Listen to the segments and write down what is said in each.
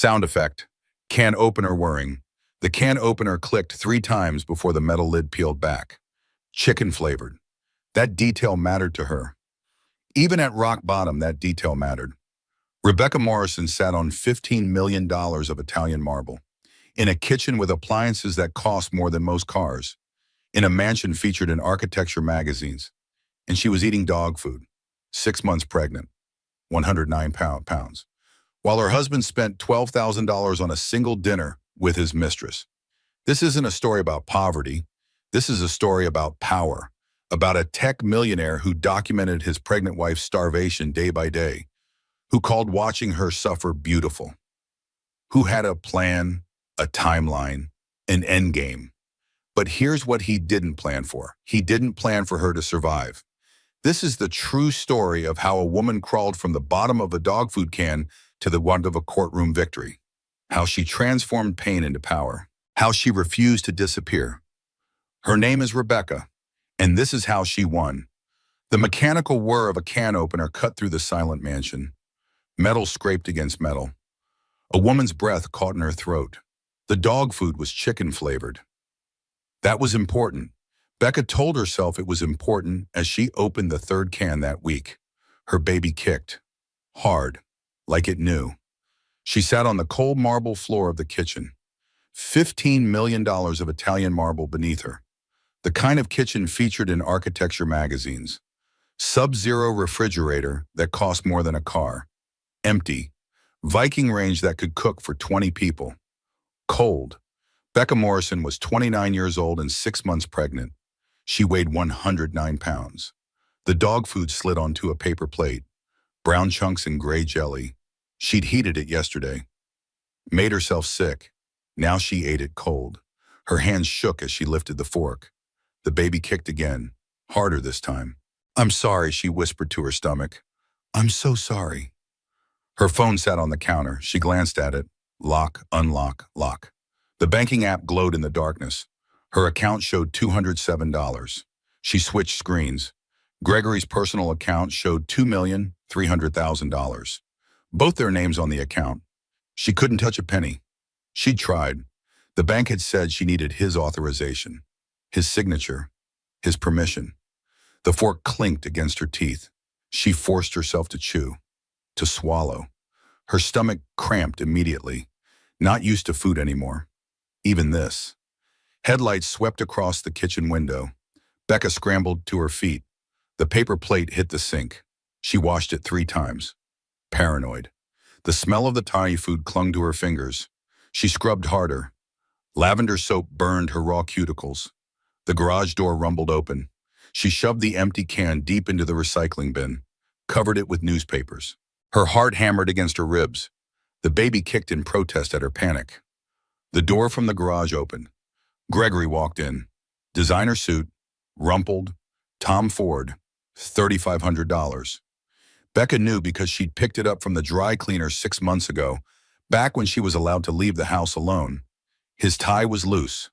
Sound effect. Can opener whirring. The can opener clicked 3 times before the metal lid peeled back. Chicken flavored. That detail mattered to her. Even at rock bottom, that detail mattered. Rebecca Morrison sat on $15 million of Italian marble, in a kitchen with appliances that cost more than most cars, in a mansion featured in architecture magazines, and she was eating dog food, 6 months pregnant, 109 pounds, while her husband spent $12,000 on a single dinner with his mistress. This isn't a story about poverty. This is a story about power, about a tech millionaire who documented his pregnant wife's starvation day by day, who called watching her suffer beautiful, who had a plan, a timeline, an endgame. But here's what he didn't plan for. He didn't plan for her to survive. This is the true story of how a woman crawled from the bottom of a dog food can to the one of a courtroom victory, how she transformed pain into power, how she refused to disappear. Her name is Rebecca, and this is how she won. The mechanical whir of a can opener cut through the silent mansion. Metal scraped against metal. A woman's breath caught in her throat. The dog food was chicken flavored. That was important. Becca told herself it was important as she opened the 3rd can that week. Her baby kicked. Hard. Like it knew. She sat on the cold marble floor of the kitchen. $15 million of Italian marble beneath her. The kind of kitchen featured in architecture magazines. Sub-zero refrigerator that cost more than a car. Empty. Viking range that could cook for 20 people. Cold. Becca Morrison was 29 years old and 6 months pregnant. She weighed 109 pounds. The dog food slid onto a paper plate. Brown chunks and gray jelly. She'd heated it yesterday. Made herself sick. Now she ate it cold. Her hands shook as she lifted the fork. The baby kicked again. Harder this time. "I'm sorry," she whispered to her stomach. "I'm so sorry." Her phone sat on the counter. She glanced at it. Lock, unlock, lock. The banking app glowed in the darkness. Her account showed $207. She switched screens. Gregory's personal account showed $2,300,000. Both their names on the account. She couldn't touch a penny. She'd tried. The bank had said she needed his authorization, his signature, his permission. The fork clinked against her teeth. She forced herself to chew, to swallow. Her stomach cramped immediately, not used to food anymore. Even this. Headlights swept across the kitchen window. Becca scrambled to her feet. The paper plate hit the sink. She washed it 3 times. Paranoid. The smell of the Thai food clung to her fingers. She scrubbed harder. Lavender soap burned her raw cuticles. The garage door rumbled open. She shoved the empty can deep into the recycling bin, covered it with newspapers. Her heart hammered against her ribs. The baby kicked in protest at her panic. The door from the garage opened. Gregory walked in. Designer suit, rumpled, Tom Ford, $3,500. Becca knew because she'd picked it up from the dry cleaner 6 months ago, back when she was allowed to leave the house alone. His tie was loose.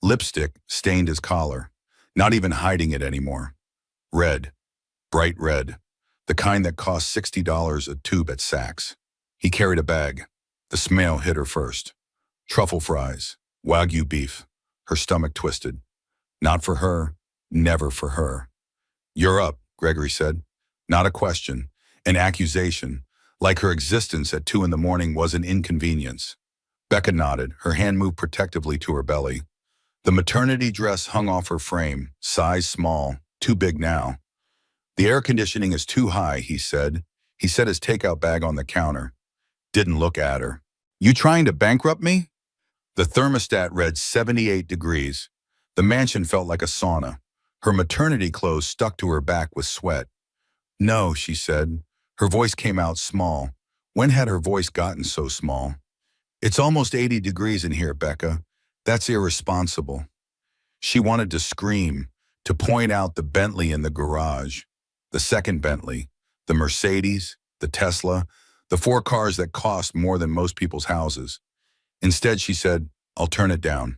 Lipstick stained his collar, not even hiding it anymore. Red, bright red, the kind that cost $60 a tube at Saks. He carried a bag. The smell hit her first. Truffle fries, Wagyu beef. Her stomach twisted. Not for her, never for her. "You're up," Gregory said. Not a question, an accusation, like her existence at 2 in the morning was an inconvenience. Becca nodded. Her hand moved protectively to her belly. The maternity dress hung off her frame, size small, too big now. "The air conditioning is too high," he said. He set his takeout bag on the counter. Didn't look at her. "You trying to bankrupt me?" The thermostat read 78 degrees. The mansion felt like a sauna. Her maternity clothes stuck to her back with sweat. "No," she said. Her voice came out small. When had her voice gotten so small? "It's almost 80 degrees in here, Becca. That's irresponsible." She wanted to scream, to point out the Bentley in the garage, the second Bentley, the Mercedes, the Tesla, the 4 cars that cost more than most people's houses. Instead, she said, "I'll turn it down."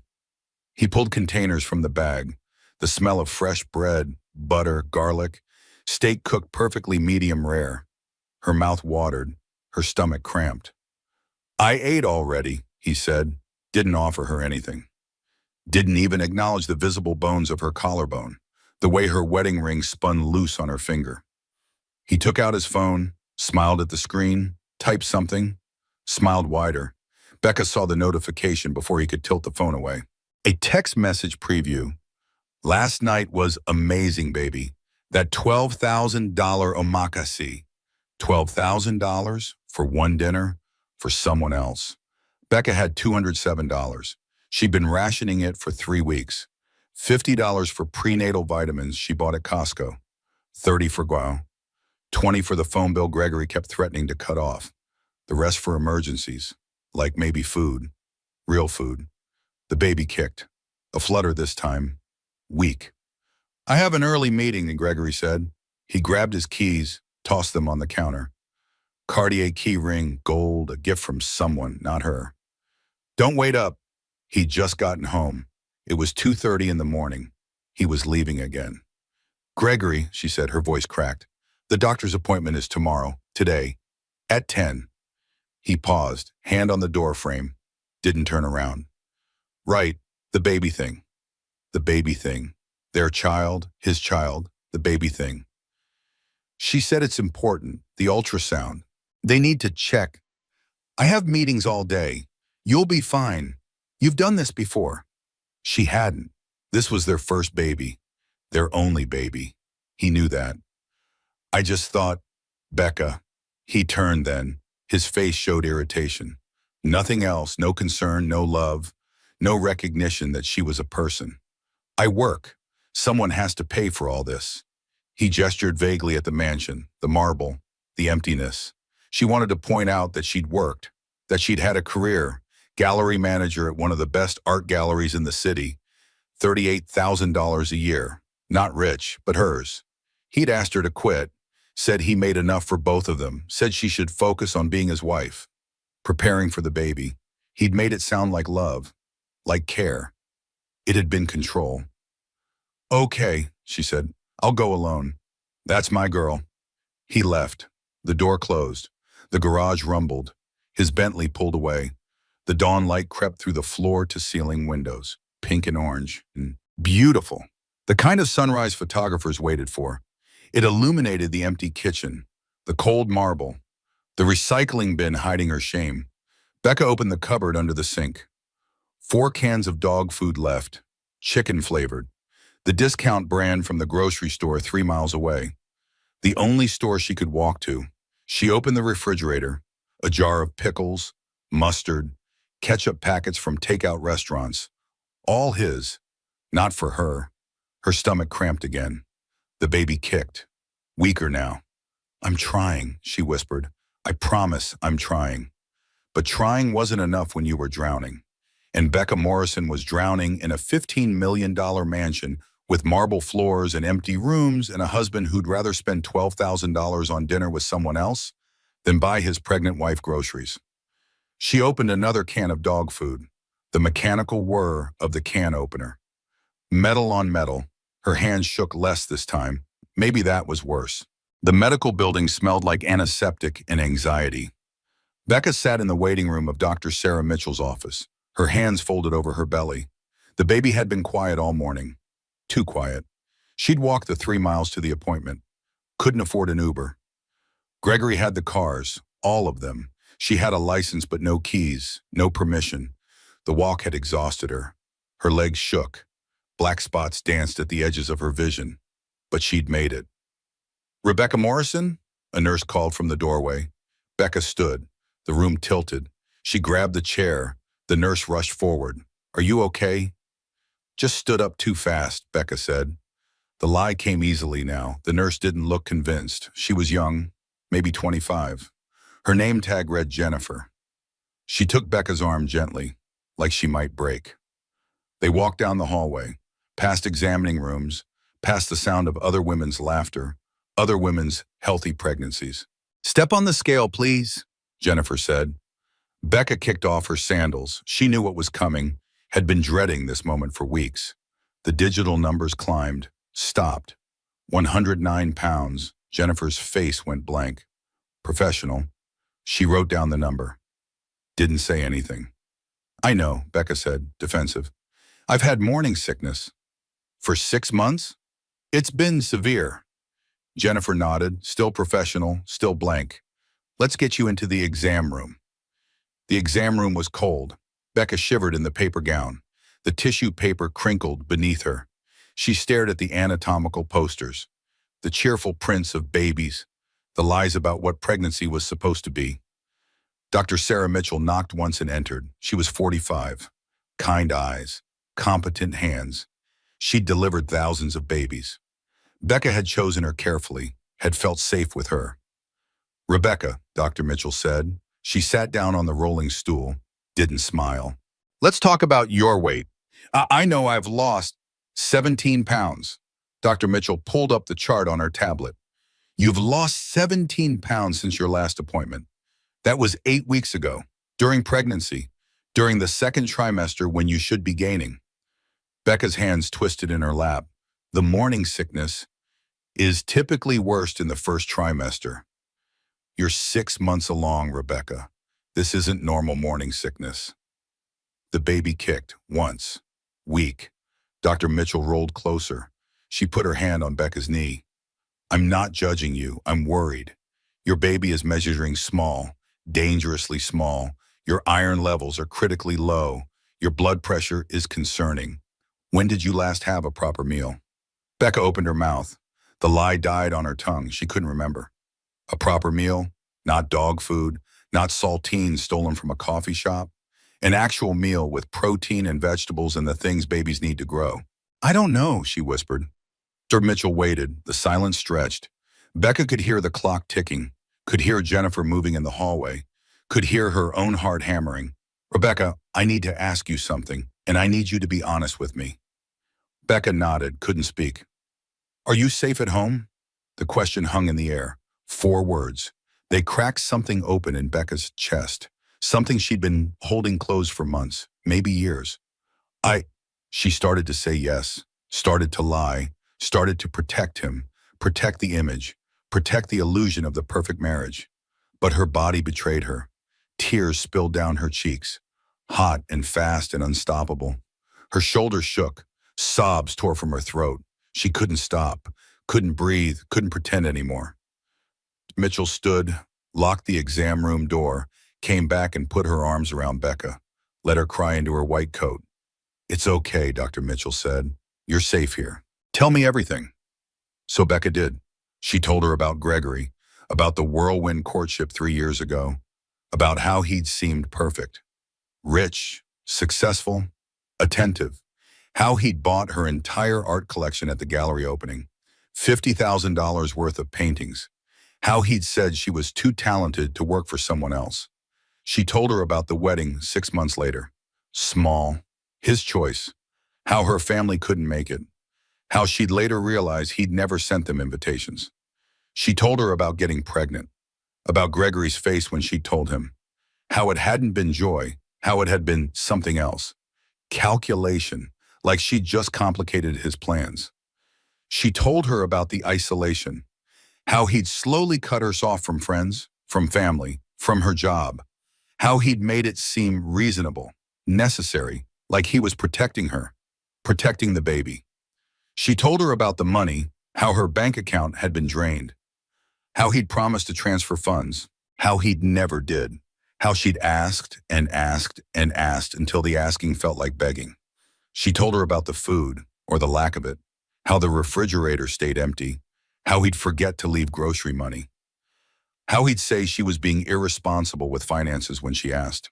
He pulled containers from the bag. The smell of fresh bread, butter, garlic, steak cooked perfectly medium rare. Her mouth watered, her stomach cramped. I ate already, he said. Didn't offer her anything. Didn't even acknowledge the visible bones of her collarbone, the way her wedding ring spun loose on her finger. He took out his phone, smiled at the screen, typed something, smiled wider. Becca saw the notification before he could tilt the phone away. A text message preview. Last night was amazing, baby. That $12,000 omakase. $12,000 for one dinner for someone else. Becca had $207. She'd been rationing it for 3 weeks. $50 for prenatal vitamins she bought at Costco. $30 for guao. $20 for the phone bill Gregory kept threatening to cut off. The rest for emergencies, like maybe food, real food. The baby kicked. A flutter this time. Weak. I have an early meeting, Gregory said. He grabbed his keys, tossed them on the counter. Cartier key ring, gold, a gift from someone, not her. Don't wait up. He'd just gotten home. It was 2:30 in the morning. He was leaving again. Gregory, she said, her voice cracked. The doctor's appointment is tomorrow, today, at 10. He paused, hand on the door frame, didn't turn around. Right, the baby thing. The baby thing. Their child, his child, the baby thing. She said it's important, the ultrasound. They need to check. I have meetings all day. You'll be fine. You've done this before. She hadn't. This was their first baby. Their only baby. He knew that. I just thought, Becca. He turned then. His face showed irritation. Nothing else, no concern, no love, no recognition that she was a person. I work. Someone has to pay for all this. He gestured vaguely at the mansion, the marble, the emptiness. She wanted to point out that she'd worked, that she'd had a career, gallery manager at one of the best art galleries in the city, $38,000 a year. Not rich, but hers. He'd asked her to quit, said he made enough for both of them, said she should focus on being his wife, preparing for the baby. He'd made it sound like love, like care. It had been control. Okay, she said, I'll go alone. That's my girl. He left. The door closed. The garage rumbled. His Bentley pulled away. The dawn light crept through the floor-to-ceiling windows, pink and orange, and beautiful. The kind of sunrise photographers waited for. It illuminated the empty kitchen, the cold marble, the recycling bin hiding her shame. Becca opened the cupboard under the sink. 4 cans of dog food left, chicken-flavored. The discount brand from the grocery store 3 miles away. The only store she could walk to. She opened the refrigerator, a jar of pickles, mustard, ketchup packets from takeout restaurants. All his, not for her. Her stomach cramped again. The baby kicked. Weaker now. I'm trying, she whispered. I promise I'm trying. But trying wasn't enough when you were drowning. And Becca Morrison was drowning in a $15 million mansion with marble floors and empty rooms and a husband who'd rather spend $12,000 on dinner with someone else than buy his pregnant wife groceries. She opened another can of dog food, the mechanical whir of the can opener. Metal on metal. Her hands shook less this time. Maybe that was worse. The medical building smelled like antiseptic and anxiety. Becca sat in the waiting room of Dr. Sarah Mitchell's office, her hands folded over her belly. The baby had been quiet all morning. Too quiet. She'd walked the 3 miles to the appointment. Couldn't afford an Uber. Gregory had the cars, all of them. She had a license but no keys, no permission. The walk had exhausted her. Her legs shook. Black spots danced at the edges of her vision. But she'd made it. Rebecca Morrison? A nurse called from the doorway. Becca stood. The room tilted. She grabbed the chair. The nurse rushed forward. Are you okay? Just stood up too fast, Becca said. The lie came easily now. The nurse didn't look convinced. She was young, maybe 25. Her name tag read Jennifer. She took Becca's arm gently, like she might break. They walked down the hallway, past examining rooms, past the sound of other women's laughter, other women's healthy pregnancies. Step on the scale, please, Jennifer said. Becca kicked off her sandals. She knew what was coming, had been dreading this moment for weeks. The digital numbers climbed, stopped. 109 pounds. Jennifer's face went blank. Professional. She wrote down the number. Didn't say anything. I know, Becca said, defensive. I've had morning sickness. For 6 months? It's been severe. Jennifer nodded, still professional, still blank. Let's get you into the exam room. The exam room was cold. Becca shivered in the paper gown. The tissue paper crinkled beneath her. She stared at the anatomical posters, the cheerful prints of babies, the lies about what pregnancy was supposed to be. Dr. Sarah Mitchell knocked once and entered. She was 45. Kind eyes, competent hands. She'd delivered thousands of babies. Becca had chosen her carefully, had felt safe with her. Rebecca, Dr. Mitchell said. She sat down on the rolling stool, didn't smile. Let's talk about your weight. I know I've lost 17 pounds. Dr. Mitchell pulled up the chart on her tablet. You've lost 17 pounds since your last appointment. That was 8 weeks ago, during pregnancy, during the second trimester when you should be gaining. Becca's hands twisted in her lap. The morning sickness is typically worst in the first trimester. You're 6 months along, Rebecca. This isn't normal morning sickness. The baby kicked, once. Weak. Dr. Mitchell rolled closer. She put her hand on Becca's knee. I'm not judging you. I'm worried. Your baby is measuring small, dangerously small. Your iron levels are critically low. Your blood pressure is concerning. When did you last have a proper meal? Becca opened her mouth. The lie died on her tongue. She couldn't remember. A proper meal? Not dog food, not saltines stolen from a coffee shop. An actual meal with protein and vegetables and the things babies need to grow. I don't know, she whispered. Dr. Mitchell waited. The silence stretched. Becca could hear the clock ticking, could hear Jennifer moving in the hallway, could hear her own heart hammering. Rebecca, I need to ask you something, and I need you to be honest with me. Becca nodded, couldn't speak. Are you safe at home? The question hung in the air. 4 words. They cracked something open in Becca's chest, something she'd been holding closed for months, maybe years. She started to say yes, started to lie, started to protect him, protect the image, protect the illusion of the perfect marriage. But her body betrayed her. Tears spilled down her cheeks, hot and fast and unstoppable. Her shoulders shook, sobs tore from her throat. She couldn't stop, couldn't breathe, couldn't pretend anymore. Mitchell stood, locked the exam room door, came back and put her arms around Becca, let her cry into her white coat. It's okay, Dr. Mitchell said. You're safe here. Tell me everything. So Becca did. She told her about Gregory, about the whirlwind courtship 3 years ago, about how he'd seemed perfect. Rich, successful, attentive. How he'd bought her entire art collection at the gallery opening, $50,000 worth of paintings. How he'd said she was too talented to work for someone else. She told her about the wedding 6 months later. Small, his choice. How her family couldn't make it. How she'd later realized he'd never sent them invitations. She told her about getting pregnant, about Gregory's face when she told him. How it hadn't been joy, how it had been something else. Calculation, like she'd just complicated his plans. She told her about the isolation, how he'd slowly cut her off from friends, from family, from her job, how he'd made it seem reasonable, necessary, like he was protecting her, protecting the baby. She told her about the money, how her bank account had been drained, how he'd promised to transfer funds, how he'd never did, how she'd asked and asked and asked until the asking felt like begging. She told her about the food, or the lack of it, how the refrigerator stayed empty, how he'd forget to leave grocery money, how he'd say she was being irresponsible with finances when she asked.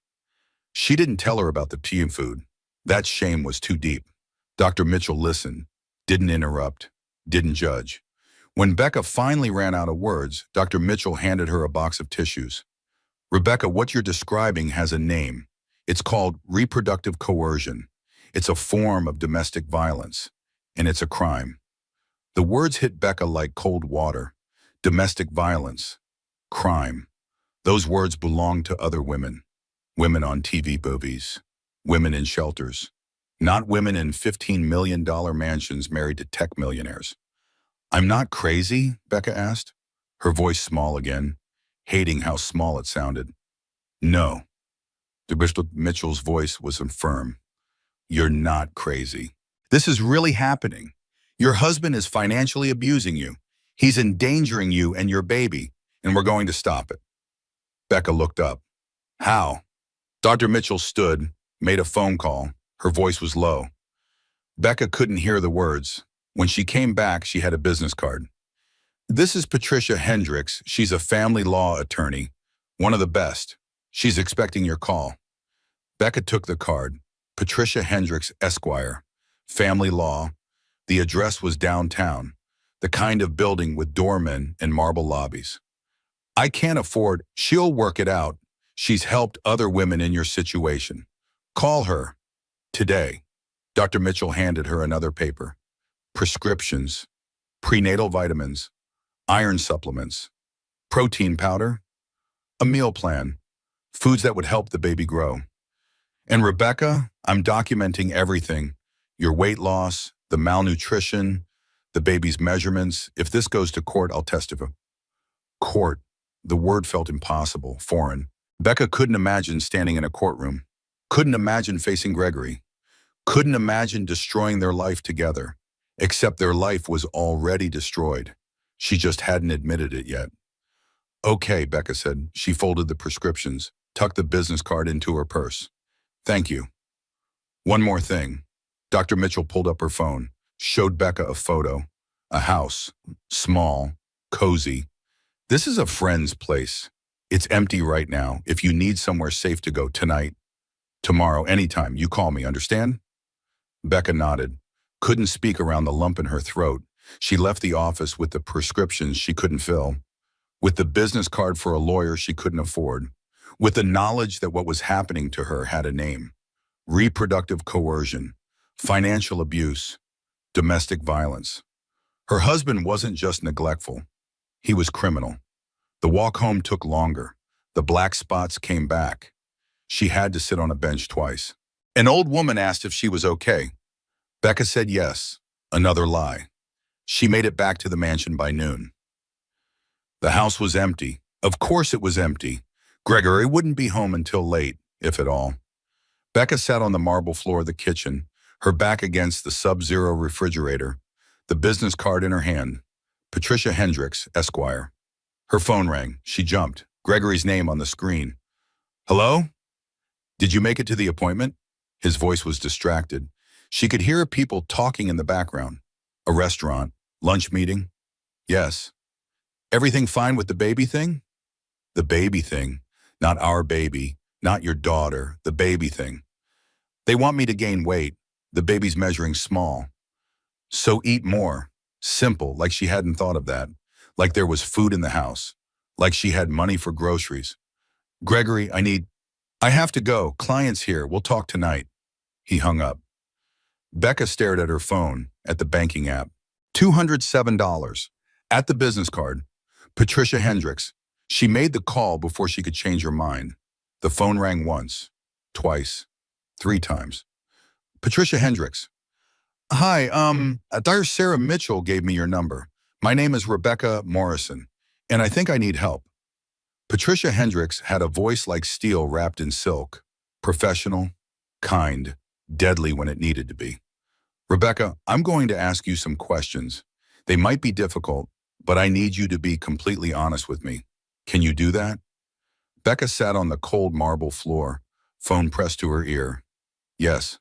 She didn't tell her about the tea and food. That shame was too deep. Dr. Mitchell listened, didn't interrupt, didn't judge. When Becca finally ran out of words, Dr. Mitchell handed her a box of tissues. Rebecca, what you're describing has a name. It's called reproductive coercion. It's a form of domestic violence, and it's a crime. The words hit Becca like cold water. Domestic violence, crime. Those words belong to other women. Women on TV movies, women in shelters, not women in $15 million mansions married to tech millionaires. I'm not crazy, Becca asked, her voice small again, hating how small it sounded. No. Mr. Mitchell's voice was firm. You're not crazy. This is really happening. Your husband is financially abusing you. He's endangering you and your baby, and we're going to stop it. Becca looked up. How? Dr. Mitchell stood, made a phone call. Her voice was low. Becca couldn't hear the words. When she came back, she had a business card. This is Patricia Hendricks. She's a family law attorney, one of the best. She's expecting your call. Becca took the card. Patricia Hendricks, Esquire. Family law. The address was downtown, the kind of building with doormen and marble lobbies. I can't afford. She'll work it out. She's helped other women in your situation. Call her. Today. Dr. Mitchell handed her another paper. Prescriptions. Prenatal vitamins. Iron supplements. Protein powder. A meal plan. Foods that would help the baby grow. And Rebecca, I'm documenting everything. Your weight loss, the malnutrition, the baby's measurements. If this goes to court, I'll testify. Court. The word felt impossible, foreign. Becca couldn't imagine standing in a courtroom. Couldn't imagine facing Gregory. Couldn't imagine destroying their life together. Except their life was already destroyed. She just hadn't admitted it yet. Okay, Becca said. She folded the prescriptions, tucked the business card into her purse. Thank you. One more thing. Dr. Mitchell pulled up her phone, showed Becca a photo. A house. Small. Cozy. This is a friend's place. It's empty right now. If you need somewhere safe to go tonight, tomorrow, anytime, you call me, understand? Becca nodded. Couldn't speak around the lump in her throat. She left the office with the prescriptions she couldn't fill, with the business card for a lawyer she couldn't afford, with the knowledge that what was happening to her had a name. Reproductive coercion, financial abuse, domestic violence. Her husband wasn't just neglectful. He was criminal. The walk home took longer. The black spots came back. She had to sit on a bench twice. An old woman asked if she was okay. Becca said yes. Another lie. She made it back to the mansion by noon. The house was empty. Of course it was empty. Gregory wouldn't be home until late, if at all. Becca sat on the marble floor of the kitchen, her back against the sub-zero refrigerator, the business card in her hand. Patricia Hendricks, Esquire. Her phone rang. She jumped. Gregory's name on the screen. Hello? Did you make it to the appointment? His voice was distracted. She could hear people talking in the background. A restaurant. Lunch meeting? Yes. Everything fine with the baby thing? The baby thing. Not our baby. Not your daughter. The baby thing. They want me to gain weight. The baby's measuring small. So eat more. Simple, like she hadn't thought of that. Like there was food in the house. Like she had money for groceries. Gregory, I have to go. Client's here. We'll talk tonight. He hung up. Becca stared at her phone, at the banking app. $207. At the business card. Patricia Hendricks. She made the call before she could change her mind. The phone rang once, twice, 3 times. Patricia Hendricks. Hi, Dr. Sarah Mitchell gave me your number. My name is Rebecca Morrison, and I think I need help. Patricia Hendricks had a voice like steel wrapped in silk. Professional, kind, deadly when it needed to be. Rebecca, I'm going to ask you some questions. They might be difficult, but I need you to be completely honest with me. Can you do that? Becca sat on the cold marble floor, phone pressed to her ear. Yes.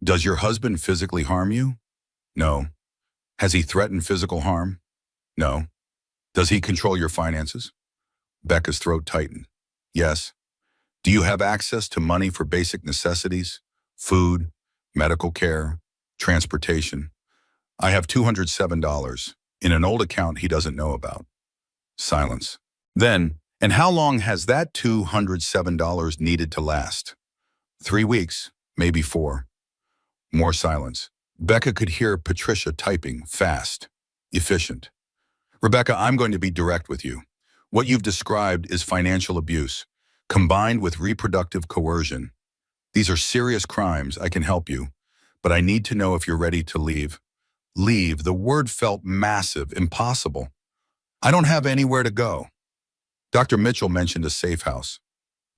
Does your husband physically harm you? No. Has he threatened physical harm? No. Does he control your finances? Becca's throat tightened. Yes. Do you have access to money for basic necessities? Food, medical care, transportation? I have $207 in an old account he doesn't know about. Silence. Then, and how long has that $207 needed to last? 3 weeks, maybe 4. More silence. Becca could hear Patricia typing, fast, efficient. Rebecca, I'm going to be direct with you. What you've described is financial abuse, combined with reproductive coercion. These are serious crimes. I can help you, but I need to know if you're ready to leave. Leave. The word felt massive, impossible. I don't have anywhere to go. Dr. Mitchell mentioned a safe house.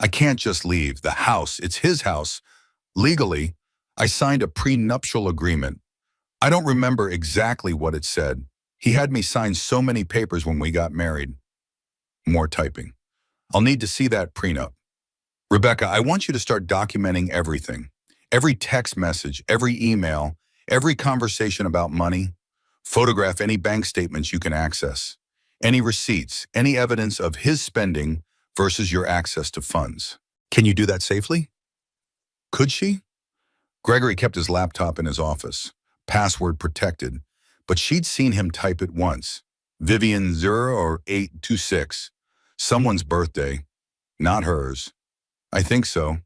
I can't just leave. The house, it's his house. Legally, I signed a prenuptial agreement. I don't remember exactly what it said. He had me sign so many papers when we got married. More typing. I'll need to see that prenup. Rebecca, I want you to start documenting everything. Every text message, every email, every conversation about money. Photograph any bank statements you can access. Any receipts, any evidence of his spending versus your access to funds. Can you do that safely? Could she? Gregory kept his laptop in his office, password protected, but she'd seen him type it once. Vivian 0826. Someone's birthday, not hers. I think so.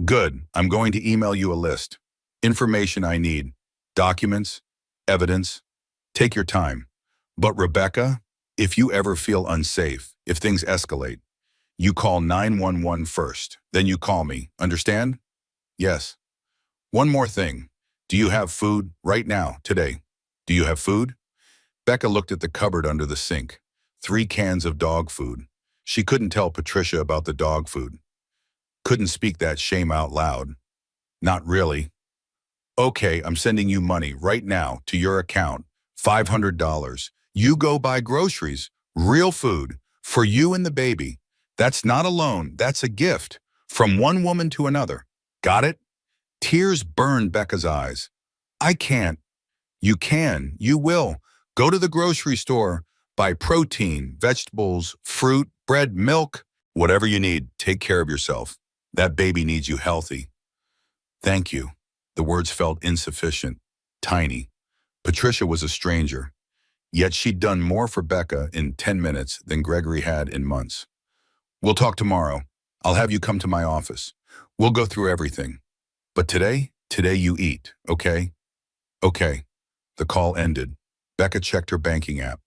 Good. I'm going to email you a list. Information I need. Documents, evidence. Take your time. But Rebecca, if you ever feel unsafe, if things escalate, you call 911 first. Then you call me. Understand? Yes. One more thing. Do you have food right now, today? Do you have food? Becca looked at the cupboard under the sink. 3 cans of dog food. She couldn't tell Patricia about the dog food. Couldn't speak that shame out loud. Not really. Okay, I'm sending you money right now to your account. $500. You go buy groceries, real food, for you and the baby. That's not a loan, that's a gift. From one woman to another. Got it? Tears burned Becca's eyes. I can't. You can. You will. Go to the grocery store. Buy protein, vegetables, fruit, bread, milk. Whatever you need, take care of yourself. That baby needs you healthy. Thank you. The words felt insufficient, tiny. Patricia was a stranger. Yet she'd done more for Becca in 10 minutes than Gregory had in months. We'll talk tomorrow. I'll have you come to my office. We'll go through everything. But today you eat, okay? Okay. The call ended. Becca checked her banking app.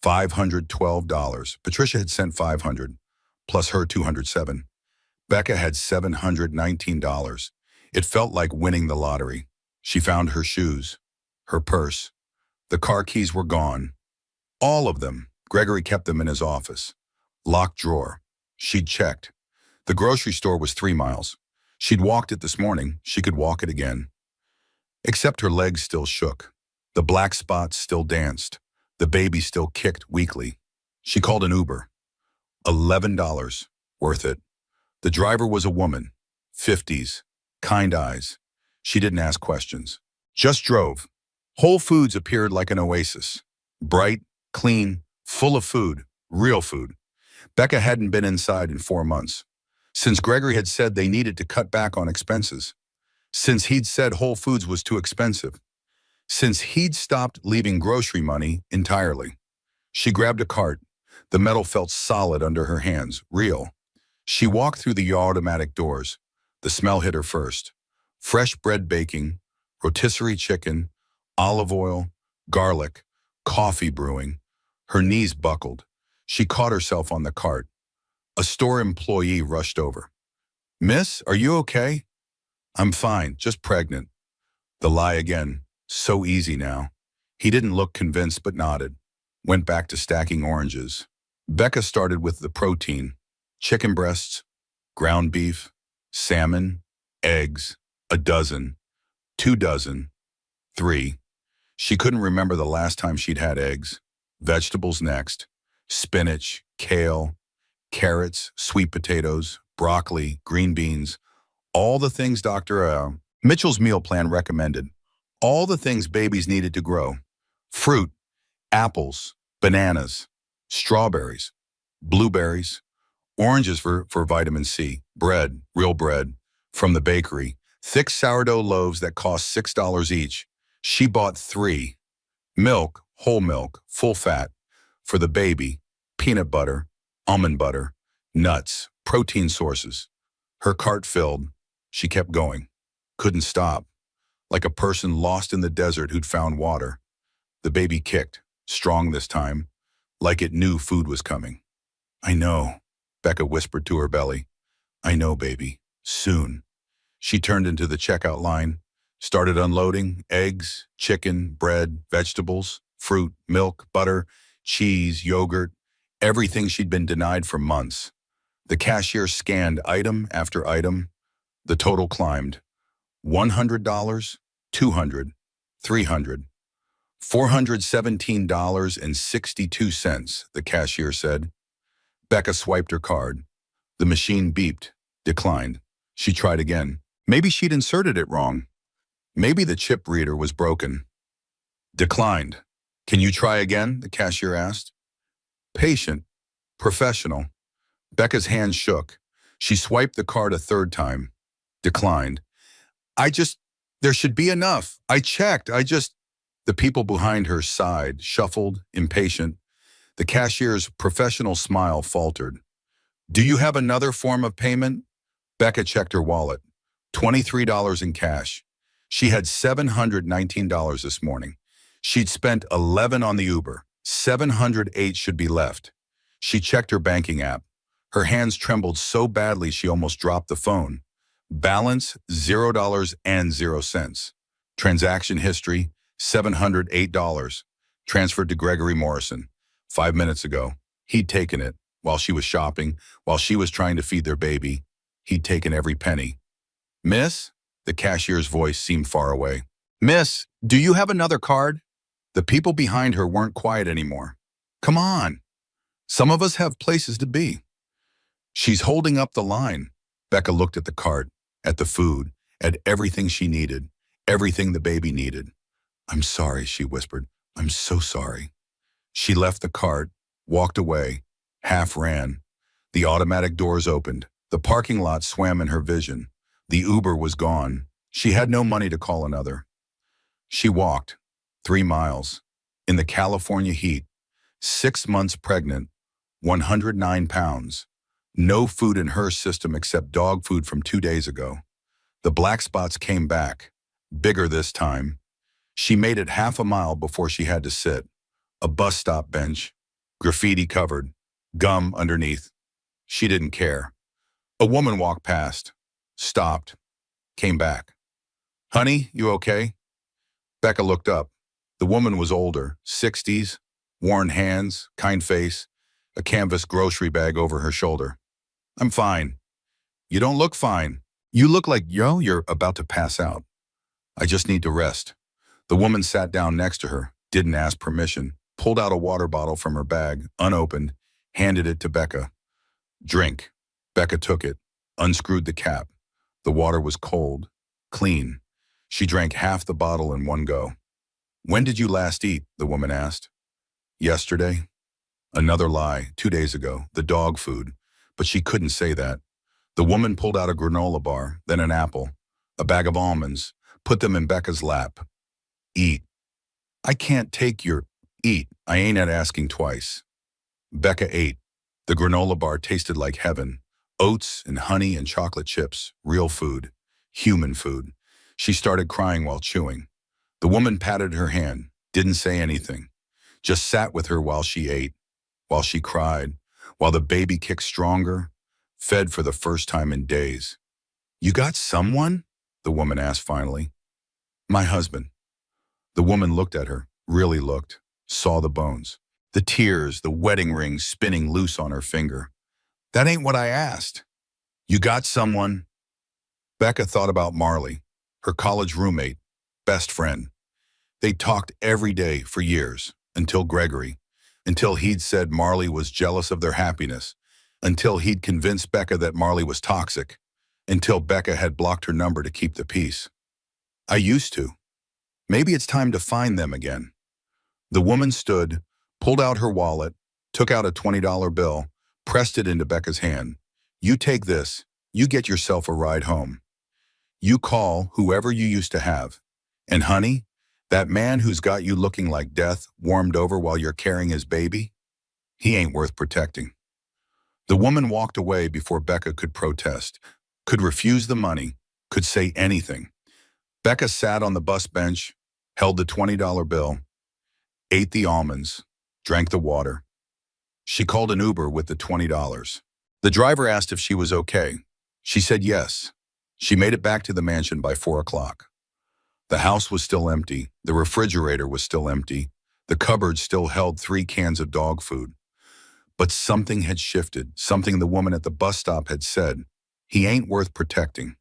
$512. Patricia had sent $500, plus her $207. Becca had $719. It felt like winning the lottery. She found her shoes, her purse. The car keys were gone. All of them. Gregory kept them in his office. Locked drawer. She'd checked. The grocery store was 3 miles. She'd walked it this morning. She could walk it again. Except her legs still shook. The black spots still danced. The baby still kicked weakly. She called an Uber. $11. Worth it. The driver was a woman. 50s. Kind eyes. She didn't ask questions. Just drove. Whole Foods appeared like an oasis. Bright, clean, full of food. Real food. Becca hadn't been inside in 4 months. Since Gregory had said they needed to cut back on expenses. Since he'd said Whole Foods was too expensive. Since he'd stopped leaving grocery money entirely. She grabbed a cart. The metal felt solid under her hands, real. She walked through the automatic doors. The smell hit her first. Fresh bread baking, rotisserie chicken, olive oil, garlic, coffee brewing. Her knees buckled. She caught herself on the cart. A store employee rushed over. Miss, are you okay? I'm fine, just pregnant. The lie again. So easy now. He didn't look convinced but nodded. Went back to stacking oranges. Becca started with the protein. Chicken breasts, ground beef, salmon, eggs, a dozen, 2 dozen, 3. She couldn't remember the last time she'd had eggs. Vegetables next. Spinach, kale, carrots, sweet potatoes, broccoli, green beans. All the things Dr. Mitchell's meal plan recommended. All the things babies needed to grow. Fruit, apples, bananas, strawberries, blueberries, oranges for vitamin C, bread, real bread, from the bakery, thick sourdough loaves that cost $6 each. She bought 3. Milk, whole milk, full fat, for the baby, peanut butter, almond butter, nuts, protein sources. Her cart filled. She kept going. Couldn't stop. Like a person lost in the desert who'd found water. The baby kicked, strong this time, like it knew food was coming. I know, Becca whispered to her belly. I know, baby. Soon. She turned into the checkout line, started unloading eggs, chicken, bread, vegetables, fruit, milk, butter, cheese, yogurt, everything she'd been denied for months. The cashier scanned item after item. The total climbed. $100, 200, 300, $417.62, the cashier said. Becca swiped her card. The machine beeped, declined. She tried again. Maybe she'd inserted it wrong. Maybe the chip reader was broken. Declined. Can you try again? The cashier asked. Patient, professional. Becca's hand shook. She swiped the card a third time. Declined. There should be enough. I checked. The people behind her sighed, shuffled, impatient. The cashier's professional smile faltered. Do you have another form of payment? Becca checked her wallet. $23 in cash. She had $719 this morning. She'd spent $11 on the Uber. $708 should be left. She checked her banking app. Her hands trembled so badly she almost dropped the phone. Balance $0.00. Transaction history $708. Transferred to Gregory Morrison 5 minutes ago. He'd taken it while she was shopping, while she was trying to feed their baby. He'd taken every penny. Miss? The cashier's voice seemed far away. Miss, do you have another card? The people behind her weren't quiet anymore. Come on. Some of us have places to be. She's holding up the line. Becca looked at the cart, at the food, at everything she needed, everything the baby needed. I'm sorry, she whispered. I'm so sorry. She left the cart, walked away, half ran. The automatic doors opened. The parking lot swam in her vision. The Uber was gone. She had no money to call another. She walked 3 miles in the California heat, 6 months pregnant, 109 pounds. No food in her system except dog food from 2 days ago. The black spots came back, bigger this time. She made it half a mile before she had to sit. A bus stop bench, graffiti covered, gum underneath. She didn't care. A woman walked past, stopped, came back. Honey, you okay? Becca looked up. The woman was older, 60s, worn hands, kind face, a canvas grocery bag over her shoulder. I'm fine. You don't look fine. You look like you're about to pass out. I just need to rest. The woman sat down next to her, didn't ask permission, pulled out a water bottle from her bag, unopened, handed it to Becca. Drink. Becca took it, unscrewed the cap. The water was cold, clean. She drank half the bottle in one go. When did you last eat? The woman asked. Yesterday. Another lie, 2 days ago, the dog food. But she couldn't say that. The woman pulled out a granola bar, then an apple, a bag of almonds, put them in Becca's lap. Eat. I can't take your eat. I ain't at asking twice. Becca ate. The granola bar tasted like heaven. Oats and honey and chocolate chips, real food, human food. She started crying while chewing. The woman patted her hand, didn't say anything, just sat with her while she ate, while she cried, while the baby kicked stronger, fed for the first time in days. You got someone? The woman asked finally. My husband. The woman looked at her, really looked, saw the bones, the tears, the wedding ring spinning loose on her finger. That ain't what I asked. You got someone? Becca thought about Marley, her college roommate, best friend. They talked every day for years, until Gregory, until he'd said Marley was jealous of their happiness, until he'd convinced Becca that Marley was toxic, until Becca had blocked her number to keep the peace. I used to. Maybe it's time to find them again. The woman stood, pulled out her wallet, took out a $20 bill, pressed it into Becca's hand. You take this, you get yourself a ride home. You call whoever you used to have. And honey, that man who's got you looking like death warmed over while you're carrying his baby, he ain't worth protecting. The woman walked away before Becca could protest, could refuse the money, could say anything. Becca sat on the bus bench, held the $20 bill, ate the almonds, drank the water. She called an Uber with the $20. The driver asked if she was okay. She said yes. She made it back to the mansion by 4 o'clock. The house was still empty. The refrigerator was still empty. The cupboard still held 3 cans of dog food. But something had shifted, something the woman at the bus stop had said. He ain't worth protecting.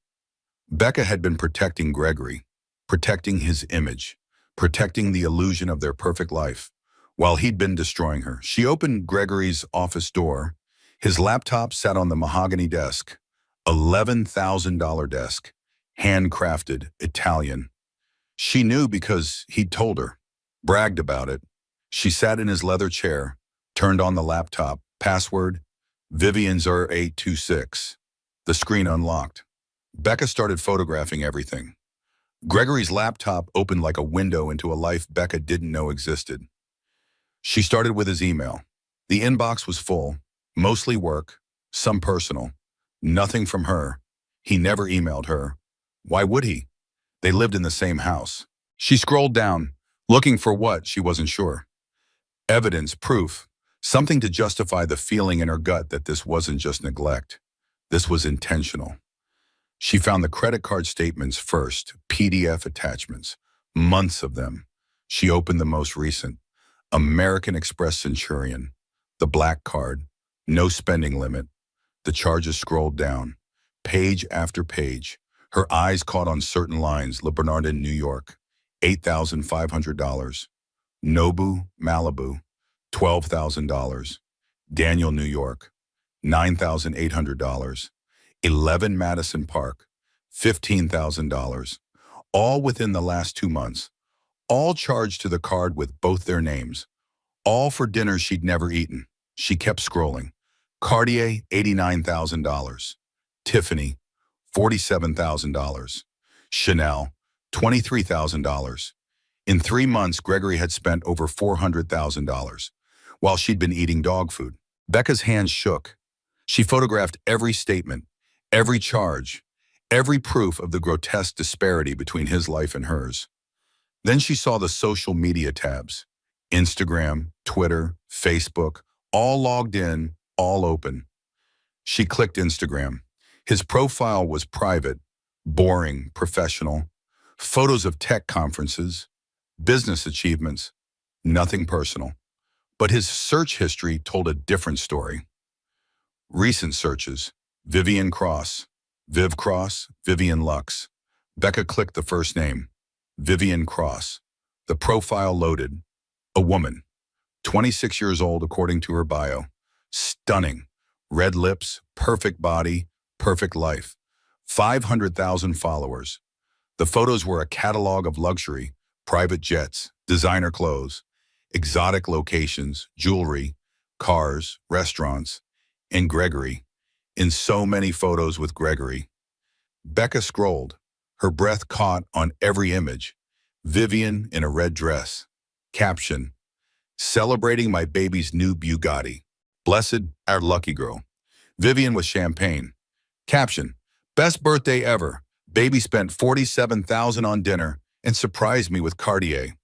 Becca had been protecting Gregory, protecting his image, protecting the illusion of their perfect life, while he'd been destroying her. She opened Gregory's office door. His laptop sat on the mahogany desk, $11,000 desk, handcrafted, Italian. She knew because he'd told her, bragged about it. She sat in his leather chair, turned on the laptop, password, Vivian's 826. The screen unlocked. Becca started photographing everything. Gregory's laptop opened like a window into a life Becca didn't know existed. She started with his email. The inbox was full, mostly work, some personal, nothing from her. He never emailed her. Why would he? They lived in the same house. She scrolled down, looking for what, she wasn't sure. Evidence, proof, something to justify the feeling in her gut that this wasn't just neglect. This was intentional. She found the credit card statements first, PDF attachments, months of them. She opened the most recent, American Express Centurion, the black card, no spending limit. The charges scrolled down, page after page. Her eyes caught on certain lines. Le Bernardin, New York, $8,500. Nobu, Malibu, $12,000. Daniel, New York, $9,800. 11 Madison Park, $15,000. All within the last 2 months. All charged to the card with both their names. All for dinners she'd never eaten. She kept scrolling. Cartier, $89,000. Tiffany, $47,000. Chanel, $23,000. In 3 months, Gregory had spent over $400,000, while she'd been eating dog food. Becca's hands shook. She photographed every statement, every charge, every proof of the grotesque disparity between his life and hers. Then she saw the social media tabs. Instagram, Twitter, Facebook, all logged in, all open. She clicked Instagram. His profile was private, boring, professional. Photos of tech conferences, business achievements, nothing personal. But his search history told a different story. Recent searches, Vivian Cross, Viv Cross, Vivian Lux. Becca clicked the first name, Vivian Cross. The profile loaded. A woman, 26 years old according to her bio. Stunning, red lips, perfect body, perfect life. 500,000 followers. The photos were a catalog of luxury, private jets, designer clothes, exotic locations, jewelry, cars, restaurants, and Gregory. In so many photos with Gregory. Becca scrolled, her breath caught on every image. Vivian in a red dress. Caption, celebrating my baby's new Bugatti. Blessed, our lucky girl. Vivian with champagne. Caption, best birthday ever. Baby spent $47,000 on dinner and surprised me with Cartier.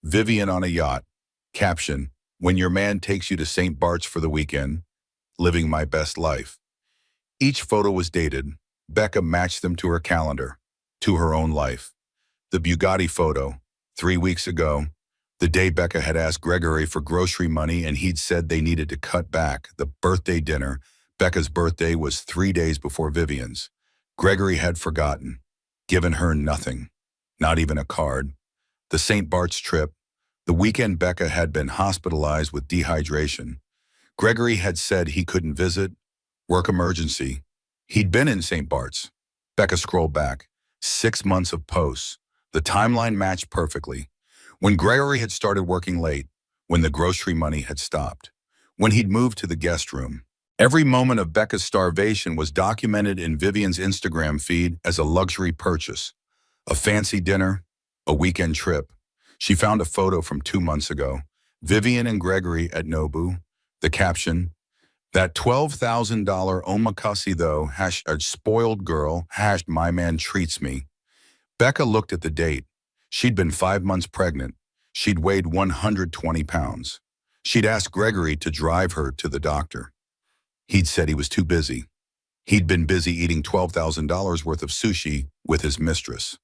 Vivian on a yacht. Caption, when your man takes you to St. Bart's for the weekend, living my best life. Each photo was dated. Becca matched them to her calendar, to her own life. The Bugatti photo, 3 weeks ago, the day Becca had asked Gregory for grocery money and he'd said they needed to cut back. The birthday dinner, Becca's birthday was 3 days before Vivian's. Gregory had forgotten, given her nothing, not even a card. The St. Bart's trip, the weekend Becca had been hospitalized with dehydration. Gregory had said he couldn't visit, work emergency. He'd been in St. Bart's. Becca scrolled back. 6 months of posts. The timeline matched perfectly. When Gregory had started working late, when the grocery money had stopped, when he'd moved to the guest room. Every moment of Becca's starvation was documented in Vivian's Instagram feed as a luxury purchase. A fancy dinner, a weekend trip. She found a photo from 2 months ago. Vivian and Gregory at Nobu. The caption, that $12,000 omakase though, # spoiled girl, # my man treats me. Becca looked at the date. She'd been 5 months pregnant. She'd weighed 120 pounds. She'd asked Gregory to drive her to the doctor. He'd said he was too busy. He'd been busy eating $12,000 worth of sushi with his mistress.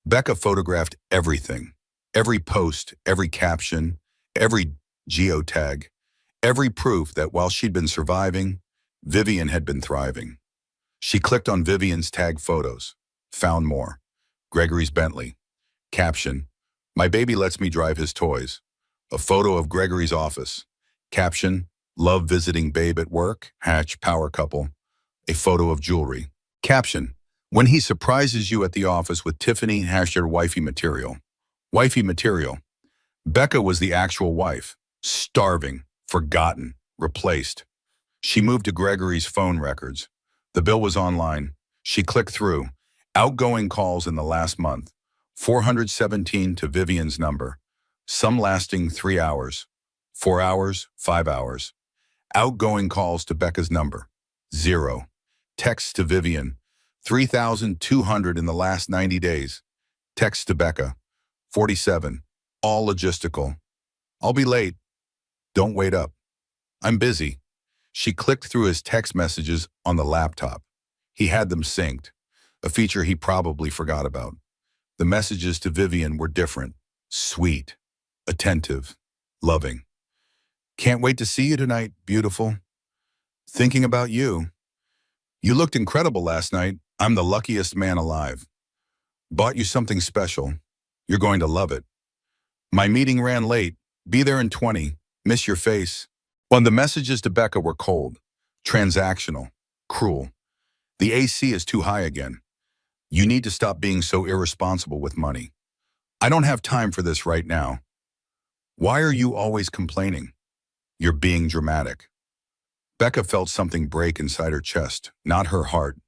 Becca photographed everything. Every post, every caption, every geotag, Every proof that while she'd been surviving, Vivian had been thriving. She clicked on Vivian's tagged photos. Found more. Gregory's Bentley. Caption, "My baby lets me drive his toys." A photo of Gregory's office. Caption, "Love visiting babe at work, hatch power couple." A photo of jewelry. Caption, "When he surprises you at the office with Tiffany, hashtag wifey material." Wifey material. Becca was the actual wife. Starving, forgotten, replaced. She moved to Gregory's phone records. The bill was online. She clicked through. Outgoing calls in the last month. 417 to Vivian's number. Some lasting 3 hours. 4 hours, 5 hours. Outgoing calls to Becca's number. 0. Texts to Vivian. 3,200 in the last 90 days. Text to Becca. 47. All logistical. "I'll be late. Don't wait up. I'm busy." She clicked through his text messages on the laptop. He had them synced, a feature he probably forgot about. The messages to Vivian were different, sweet, attentive, loving. "Can't wait to see you tonight, beautiful. Thinking about you. You looked incredible last night. I'm the luckiest man alive. Bought you something special. You're going to love it. My meeting ran late. Be there in 20. Miss your face." When the messages to Becca were cold, transactional, cruel. "The AC is too high again. You need to stop being so irresponsible with money. I don't have time for this right now. Why are you always complaining? You're being dramatic." Becca felt something break inside her chest, not her heart.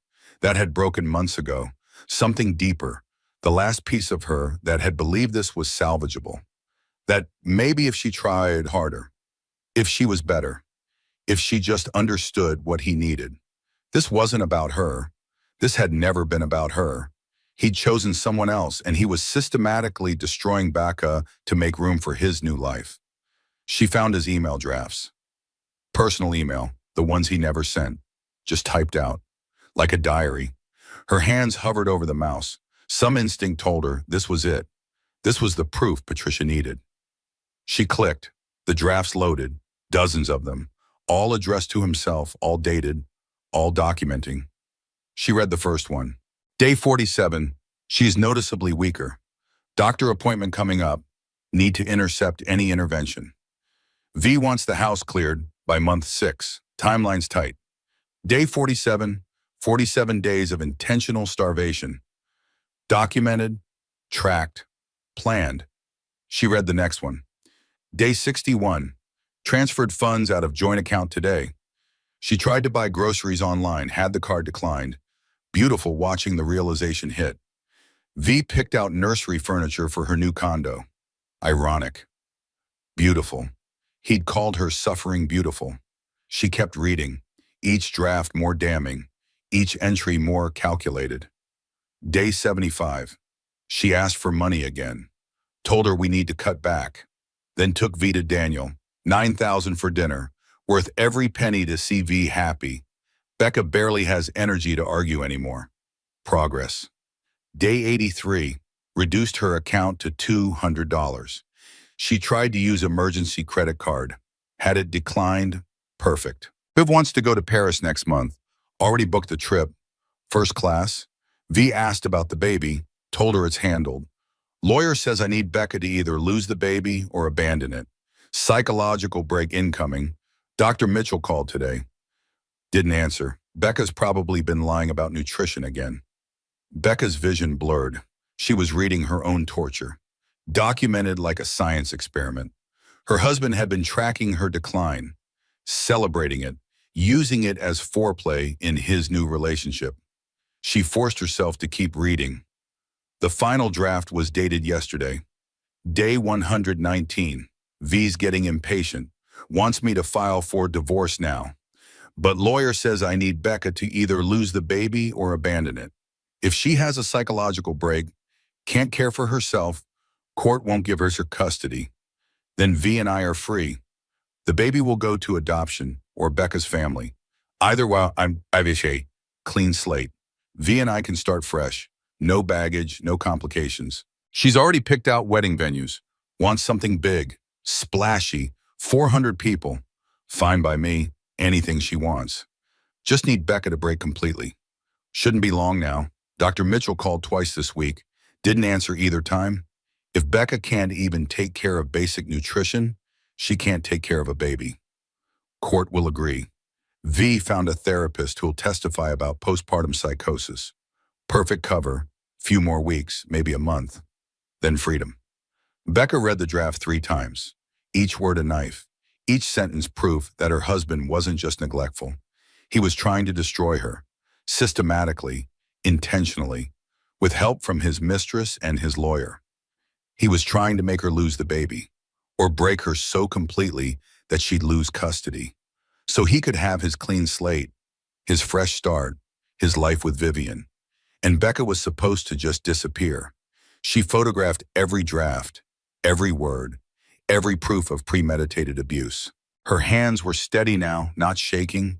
That had broken months ago. Something deeper, the last piece of her that had believed this was salvageable. That maybe if she tried harder, if she was better, if she just understood what he needed. This wasn't about her. This had never been about her. He'd chosen someone else, and he was systematically destroying Becca to make room for his new life. She found his email drafts. Personal email, the ones he never sent, just typed out, like a diary. Her hands hovered over the mouse. Some instinct told her this was it. This was the proof Patricia needed. She clicked. The drafts loaded, dozens of them, all addressed to himself, all dated, all documenting. She read the first one. Day 47, she's noticeably weaker. Doctor appointment coming up. Need to intercept any intervention. V wants the house cleared by month 6. Timeline's tight. Day 47, 47 days of intentional starvation. Documented, tracked, planned. She read the next one. Day 61, transferred funds out of joint account today. She tried to buy groceries online, had the card declined. Beautiful watching the realization hit. V picked out nursery furniture for her new condo. Ironic. Beautiful. He'd called her suffering beautiful. She kept reading, each draft more damning, each entry more calculated. Day 75. She asked for money again. Told her we need to cut back. Then took V to Daniel. 9,000 for dinner. Worth every penny to see V happy. Becca barely has energy to argue anymore. Progress. Day 83. Reduced her account to $200. She tried to use emergency credit card. Had it declined. Perfect. Viv wants to go to Paris next month. Already booked the trip. First class. V asked about the baby. Told her it's handled. Lawyer says I need Becca to either lose the baby or abandon it. Psychological break incoming. Dr. Mitchell called today. Didn't answer. Becca's probably been lying about nutrition again. Becca's vision blurred. She was reading her own torture. Documented like a science experiment. Her husband had been tracking her decline, celebrating it, using it as foreplay in his new relationship. She forced herself to keep reading. The final draft was dated yesterday. Day 119. V's getting impatient. Wants me to file for divorce now. But lawyer says I need Becca to either lose the baby or abandon it. If she has a psychological break, can't care for herself, court won't give her custody. Then V and I are free. The baby will go to adoption or Becca's family. Either way, I've a clean slate. V and I can start fresh. No baggage, no complications. She's already picked out wedding venues. Wants something big, splashy, 400 people. Fine by me. Anything she wants. Just need Becca to break completely. Shouldn't be long now. Dr. Mitchell called twice this week. Didn't answer either time. If Becca can't even take care of basic nutrition, she can't take care of a baby. Court will agree. V found a therapist who'll testify about postpartum psychosis. Perfect cover. Few more weeks, maybe a month. Then freedom. Becca read the draft 3 times. Each word a knife. Each sentence proof that her husband wasn't just neglectful. He was trying to destroy her. Systematically, intentionally, with help from his mistress and his lawyer. He was trying to make her lose the baby, or break her so completely that she'd lose custody. So he could have his clean slate, his fresh start, his life with Vivian. And Becca was supposed to just disappear. She photographed every draft, every word, every proof of premeditated abuse. Her hands were steady now, not shaking.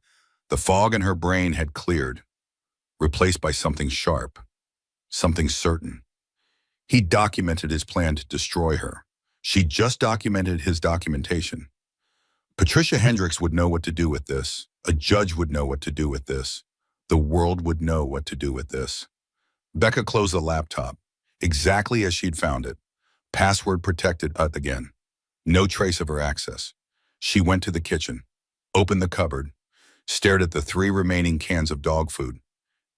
The fog in her brain had cleared, replaced by something sharp, something certain. He documented his plan to destroy her. She just documented his documentation. Patricia Hendricks would know what to do with this. A judge would know what to do with this. The world would know what to do with this. Becca closed the laptop, exactly as she'd found it. Password protected again. No trace of her access. She went to the kitchen, opened the cupboard, stared at the 3 remaining cans of dog food.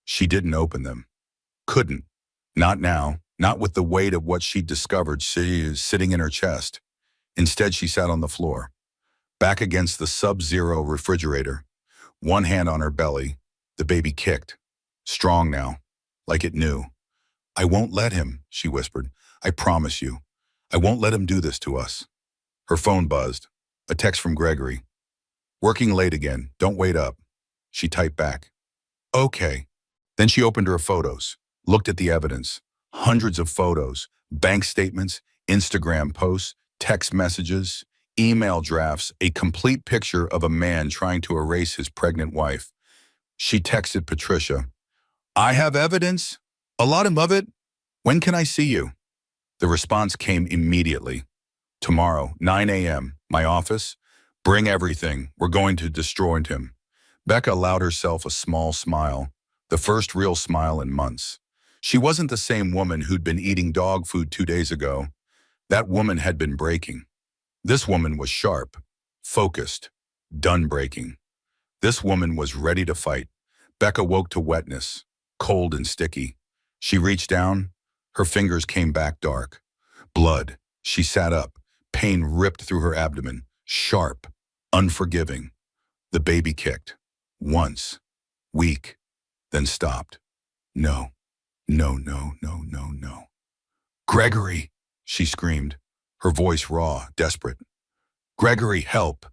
She didn't open them. Couldn't. Not now. Not with the weight of what she'd discovered sitting in her chest. Instead, she sat on the floor, back against the sub-zero refrigerator, one hand on her belly. The baby kicked. Strong now, like it knew. "I won't let him," she whispered. "I promise you. I won't let him do this to us." Her phone buzzed. A text from Gregory. "Working late again. Don't wait up." She typed back. "Okay." Then she opened her photos, looked at the evidence. Hundreds of photos, bank statements, Instagram posts, text messages, email drafts, a complete picture of a man trying to erase his pregnant wife. She texted Patricia, "I have evidence, a lot of it. When can I see you?" The response came immediately. "Tomorrow, 9 a.m., my office. Bring everything. We're going to destroy him." Becca allowed herself a small smile, the first real smile in months. She wasn't the same woman who'd been eating dog food 2 days ago. That woman had been breaking. This woman was sharp, focused, done breaking. This woman was ready to fight. Becca woke to wetness, cold and sticky. She reached down. Her fingers came back dark. Blood. She sat up. Pain ripped through her abdomen. Sharp, unforgiving. The baby kicked. Once. Weak. Then stopped. No. No, no, no, no, no. "Gregory," she screamed, her voice raw, desperate. "Gregory, help."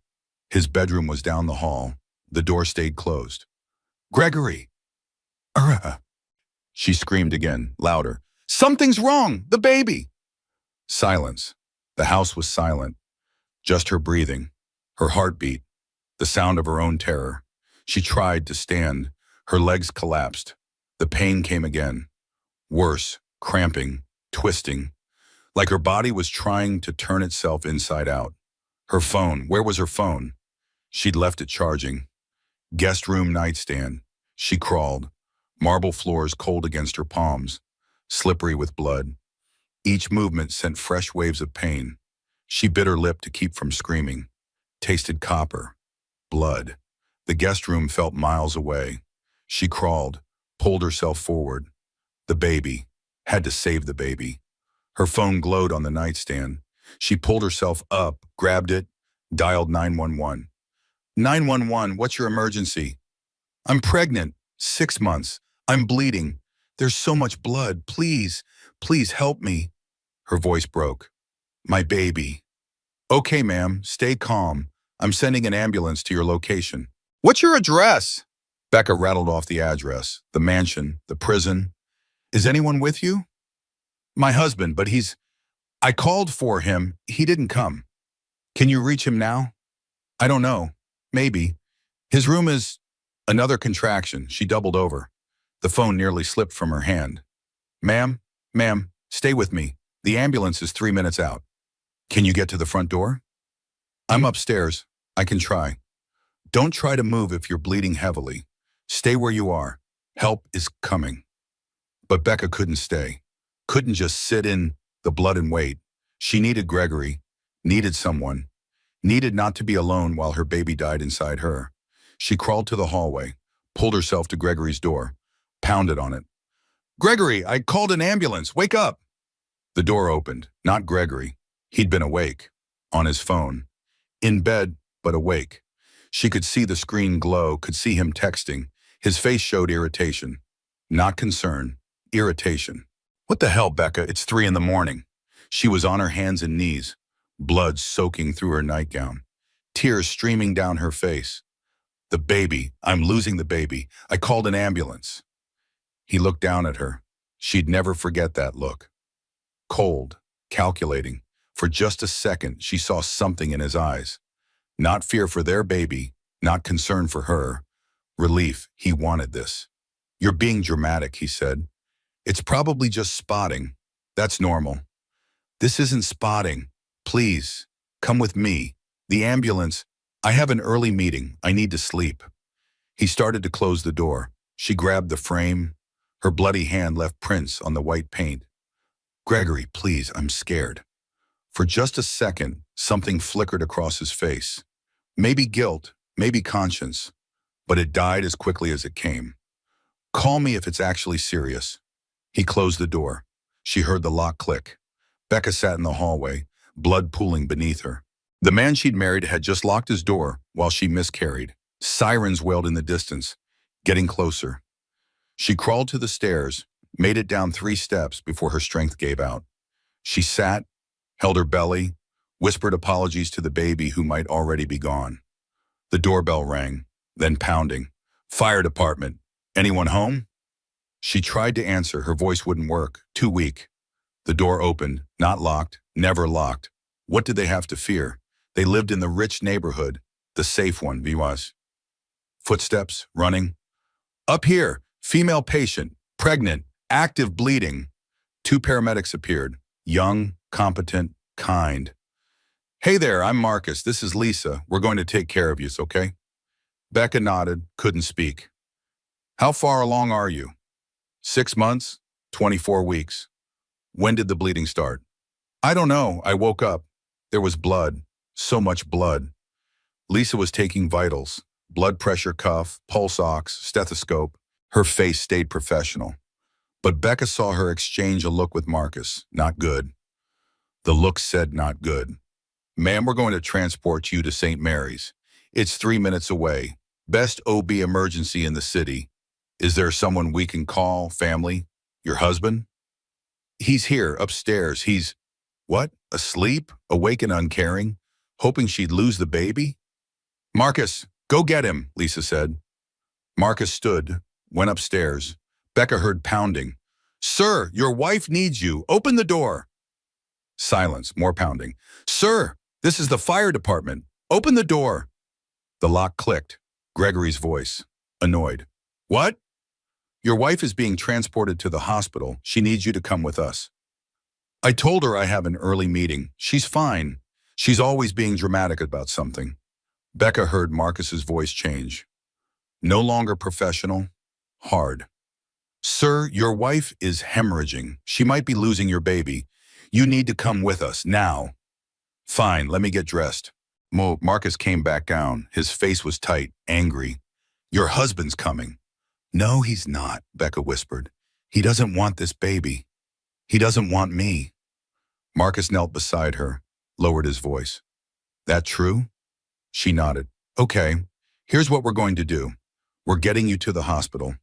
His bedroom was down the hall. The door stayed closed. "Gregory!" "Ugh." She screamed again, louder. "Something's wrong! The baby!" Silence. The house was silent. Just her breathing, her heartbeat, the sound of her own terror. She tried to stand. Her legs collapsed. The pain came again. Worse, cramping, twisting, like her body was trying to turn itself inside out. Her phone, where was her phone? She'd left it charging. Guest room nightstand. She crawled. Marble floors cold against her palms, slippery with blood. Each movement sent fresh waves of pain. She bit her lip to keep from screaming. Tasted copper. Blood. The guest room felt miles away. She crawled, pulled herself forward. The baby. Had to save the baby. Her phone glowed on the nightstand. She pulled herself up, grabbed it, dialed 911. 911, what's your emergency? I'm pregnant. 6 months. I'm bleeding. There's so much blood. Please, please help me. Her voice broke. My baby. Okay, ma'am. Stay calm. I'm sending an ambulance to your location. What's your address? Becca rattled off the address, the mansion, the prison. Is anyone with you? My husband, but I called for him. He didn't come. Can you reach him now? I don't know. Maybe. His room is... Another contraction. She doubled over. The phone nearly slipped from her hand. Ma'am, stay with me. The ambulance is 3 minutes out. Can you get to the front door? I'm upstairs. I can try. Don't try to move if you're bleeding heavily. Stay where you are. Help is coming. But Becca couldn't stay. Couldn't just sit in the blood and wait. She needed Gregory, needed someone, needed not to be alone while her baby died inside her. She crawled to the hallway, pulled herself to Gregory's door, pounded on it. "Gregory, I called an ambulance. Wake up!" The door opened. Not Gregory. He'd been awake. On his phone. In bed, but awake. She could see the screen glow, could see him texting. His face showed irritation. Not concern. Irritation. "What the hell, Becca? It's 3 in the morning." She was on her hands and knees, blood soaking through her nightgown, tears streaming down her face. "The baby. I'm losing the baby. I called an ambulance." He looked down at her. She'd never forget that look. Cold, calculating. For just a second, she saw something in his eyes. Not fear for their baby, not concern for her. Relief. He wanted this. "You're being dramatic," he said. "It's probably just spotting. That's normal." "This isn't spotting. Please, come with me. The ambulance. I have an early meeting. I need to sleep." He started to close the door. She grabbed the frame. Her bloody hand left prints on the white paint. "Gregory, please, I'm scared." For just a second, something flickered across his face. Maybe guilt, maybe conscience, but it died as quickly as it came. "Call me if it's actually serious." He closed the door. She heard the lock click. Becca sat in the hallway, blood pooling beneath her. The man she'd married had just locked his door while she miscarried. Sirens wailed in the distance, getting closer. She crawled to the stairs, made it down 3 steps before her strength gave out. She sat, held her belly, whispered apologies to the baby who might already be gone. The doorbell rang, then pounding. "Fire department. Anyone home?" She tried to answer. Her voice wouldn't work. Too weak. The door opened, not locked, never locked. What did they have to fear? They lived in the rich neighborhood, the safe one, Viwas. Footsteps, running. "Up here, female patient, pregnant, active bleeding." 2 paramedics appeared, young, competent, kind. "Hey there, I'm Marcus. This is Lisa. We're going to take care of you, okay?" Becca nodded, couldn't speak. "How far along are you?" 6 months, 24 weeks. "When did the bleeding start?" "I don't know. I woke up. There was blood. So much blood." Lisa was taking vitals. Blood pressure cuff, pulse ox, stethoscope. Her face stayed professional. But Becca saw her exchange a look with Marcus. Not good. The look said not good. "Ma'am, we're going to transport you to St. Mary's. It's 3 minutes away. Best OB emergency in the city. Is there someone we can call, family? Your husband?" "He's here, upstairs. He's..." "What? Asleep? Awake and uncaring? Hoping she'd lose the baby?" "Marcus, go get him," Lisa said. Marcus stood, went upstairs. Becca heard pounding. "Sir, your wife needs you. Open the door." Silence, more pounding. "Sir, this is the fire department. Open the door." The lock clicked. Gregory's voice, annoyed. "What?" "Your wife is being transported to the hospital. She needs you to come with us." "I told her I have an early meeting. She's fine. She's always being dramatic about something." Becca heard Marcus's voice change. No longer professional, hard. "Sir, your wife is hemorrhaging. She might be losing your baby. You need to come with us, now." "Fine, let me get dressed." Marcus came back down. His face was tight, angry. "Your husband's coming." "No, he's not," Becca whispered. "He doesn't want this baby. He doesn't want me." Marcus knelt beside her, lowered his voice. "That true?" She nodded. "Okay, here's what we're going to do. We're getting you to the hospital.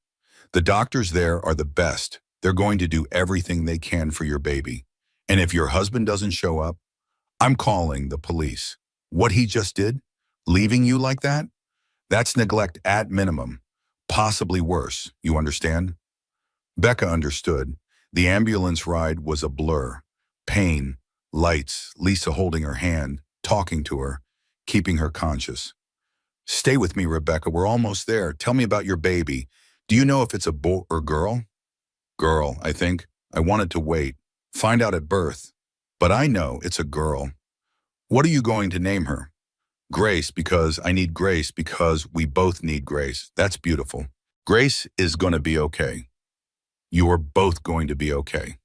The doctors there are the best. They're going to do everything they can for your baby. And if your husband doesn't show up, I'm calling the police. What he just did, leaving you like that, that's neglect at minimum, possibly worse, you understand?" Becca understood. The ambulance ride was a blur. Pain, lights, Lisa holding her hand, talking to her, keeping her conscious. "Stay with me, Rebecca. We're almost there. Tell me about your baby. Do you know if it's a boy or girl?" "Girl, I think. I wanted to wait. Find out at birth. But I know it's a girl." "What are you going to name her?" Grace, because I need grace, because we both need grace. That's beautiful. Grace is going to be okay. You are both going to be okay.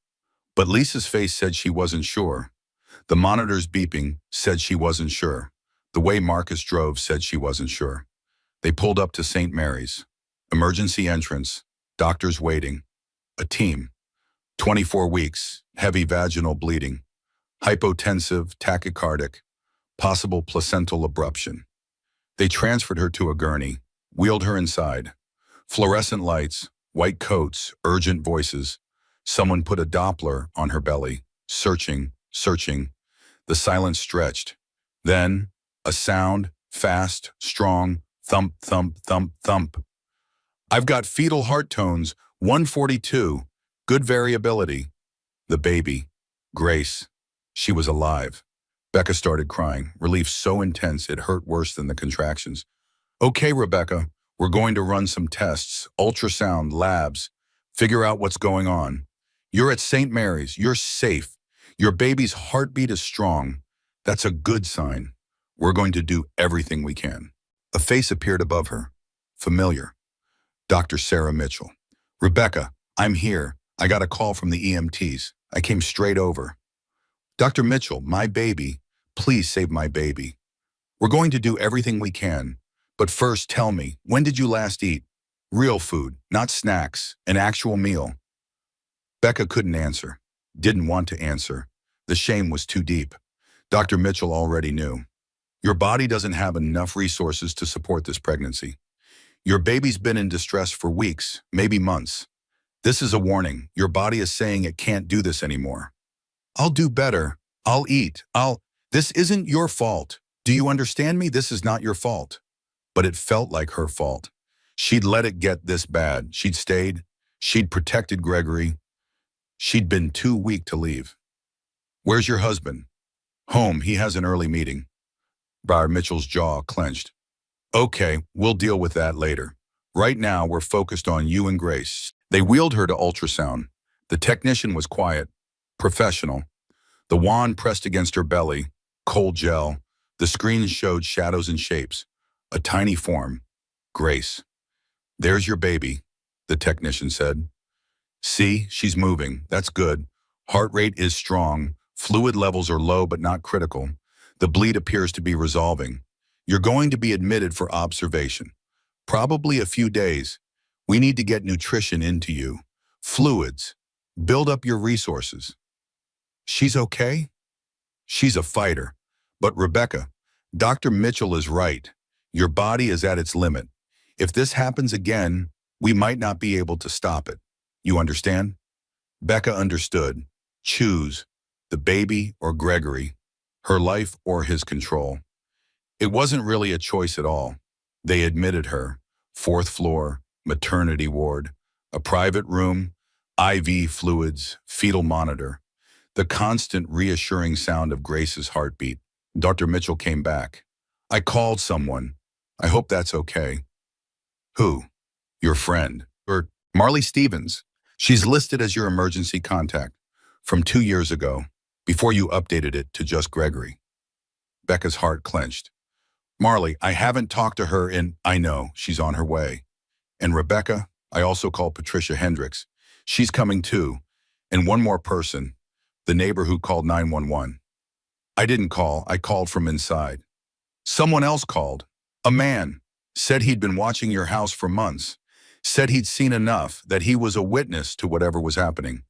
But Lisa's face said she wasn't sure. The monitor's beeping said she wasn't sure. The way Marcus drove said she wasn't sure. They pulled up to St. Mary's. Emergency entrance. Doctors waiting. A team. 24 weeks. Heavy vaginal bleeding. Hypotensive, tachycardic. Possible placental abruption. They transferred her to a gurney, wheeled her inside. Fluorescent lights, white coats, urgent voices. Someone put a Doppler on her belly, searching, searching. The silence stretched. Then, a sound, fast, strong, thump, thump, thump, thump. I've got fetal heart tones, 142, good variability. The baby, Grace, she was alive. Becca started crying, relief so intense it hurt worse than the contractions. Okay, Rebecca, we're going to run some tests, ultrasound, labs, figure out what's going on. You're at St. Mary's, you're safe. Your baby's heartbeat is strong. That's a good sign. We're going to do everything we can. A face appeared above her, familiar. Dr. Sarah Mitchell. Rebecca, I'm here. I got a call from the EMTs. I came straight over. Dr. Mitchell, my baby. Please save my baby. We're going to do everything we can. But first, tell me, when did you last eat? Real food, not snacks, an actual meal. Becca couldn't answer, didn't want to answer. The shame was too deep. Dr. Mitchell already knew. Your body doesn't have enough resources to support this pregnancy. Your baby's been in distress for weeks, maybe months. This is a warning. Your body is saying it can't do this anymore. I'll do better. I'll eat. This isn't your fault. Do you understand me? This is not your fault. But it felt like her fault. She'd let it get this bad. She'd stayed. She'd protected Gregory. She'd been too weak to leave. Where's your husband? Home. He has an early meeting. Briar Mitchell's jaw clenched. Okay, we'll deal with that later. Right now, we're focused on you and Grace. They wheeled her to ultrasound. The technician was quiet, professional. The wand pressed against her belly, cold gel. The screen showed shadows and shapes. A tiny form. Grace. There's your baby, the technician said. See, she's moving. That's good. Heart rate is strong. Fluid levels are low but not critical. The bleed appears to be resolving. You're going to be admitted for observation. Probably a few days. We need to get nutrition into you. Fluids. Build up your resources. She's okay? She's a fighter. But Rebecca, Dr. Mitchell is right. Your body is at its limit. If this happens again, we might not be able to stop it. You understand? Becca understood. Choose. The baby or Gregory. Her life or his control. It wasn't really a choice at all. They admitted her. 4th floor, maternity ward, a private room, IV fluids, fetal monitor. The constant reassuring sound of Grace's heartbeat. Dr. Mitchell came back. I called someone. I hope that's okay. Who? Your friend. Or Marley Stevens. She's listed as your emergency contact from 2 years ago, before you updated it to just Gregory. Becca's heart clenched. Marley, I haven't talked to her I know, she's on her way. And Rebecca, I also called Patricia Hendricks. She's coming too. And one more person, the neighbor who called 911. I didn't call, I called from inside. Someone else called. A man. Said he'd been watching your house for months. Said he'd seen enough, that he was a witness to whatever was happening.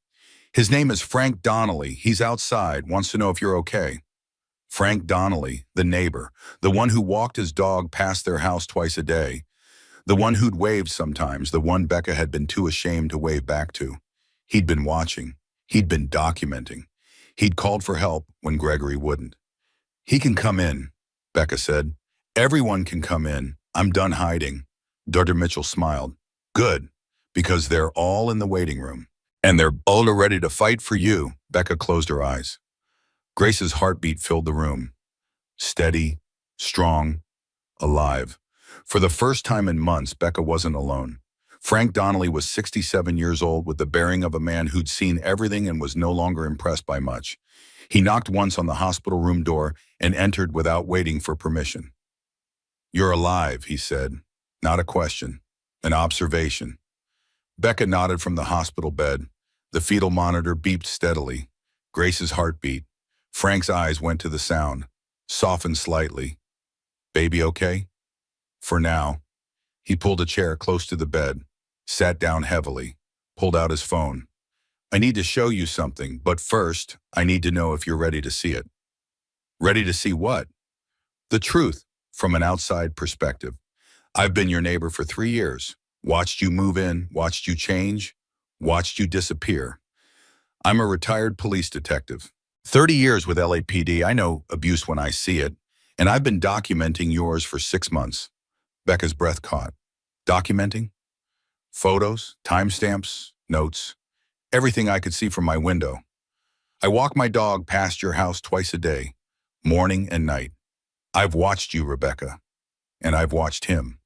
His name is Frank Donnelly. He's outside, wants to know if you're okay. Frank Donnelly, the neighbor, the one who walked his dog past their house twice a day, the one who'd waved sometimes, the one Becca had been too ashamed to wave back to. He'd been watching. He'd been documenting. He'd called for help when Gregory wouldn't. He can come in, Becca said. Everyone can come in. I'm done hiding. Dr. Mitchell smiled. Good, because they're all in the waiting room. And they're all ready to fight for you. Becca closed her eyes. Grace's heartbeat filled the room. Steady, strong, alive. For the first time in months, Becca wasn't alone. Frank Donnelly was 67 years old with the bearing of a man who'd seen everything and was no longer impressed by much. He knocked once on the hospital room door and entered without waiting for permission. You're alive, he said. Not a question, an observation. Becca nodded from the hospital bed. The fetal monitor beeped steadily. Grace's heartbeat. Frank's eyes went to the sound, softened slightly. Baby okay? For now. He pulled a chair close to the bed, sat down heavily, pulled out his phone. I need to show you something, but first, I need to know if you're ready to see it. Ready to see what? The truth, from an outside perspective. I've been your neighbor for 3 years. Watched you move in, watched you change, watched you disappear. I'm a retired police detective. 30 years with LAPD, I know abuse when I see it, and I've been documenting yours for 6 months. Becca's breath caught. Documenting? Photos, timestamps, notes, everything I could see from my window. I walk my dog past your house twice a day, morning and night. I've watched you, Rebecca, and I've watched him.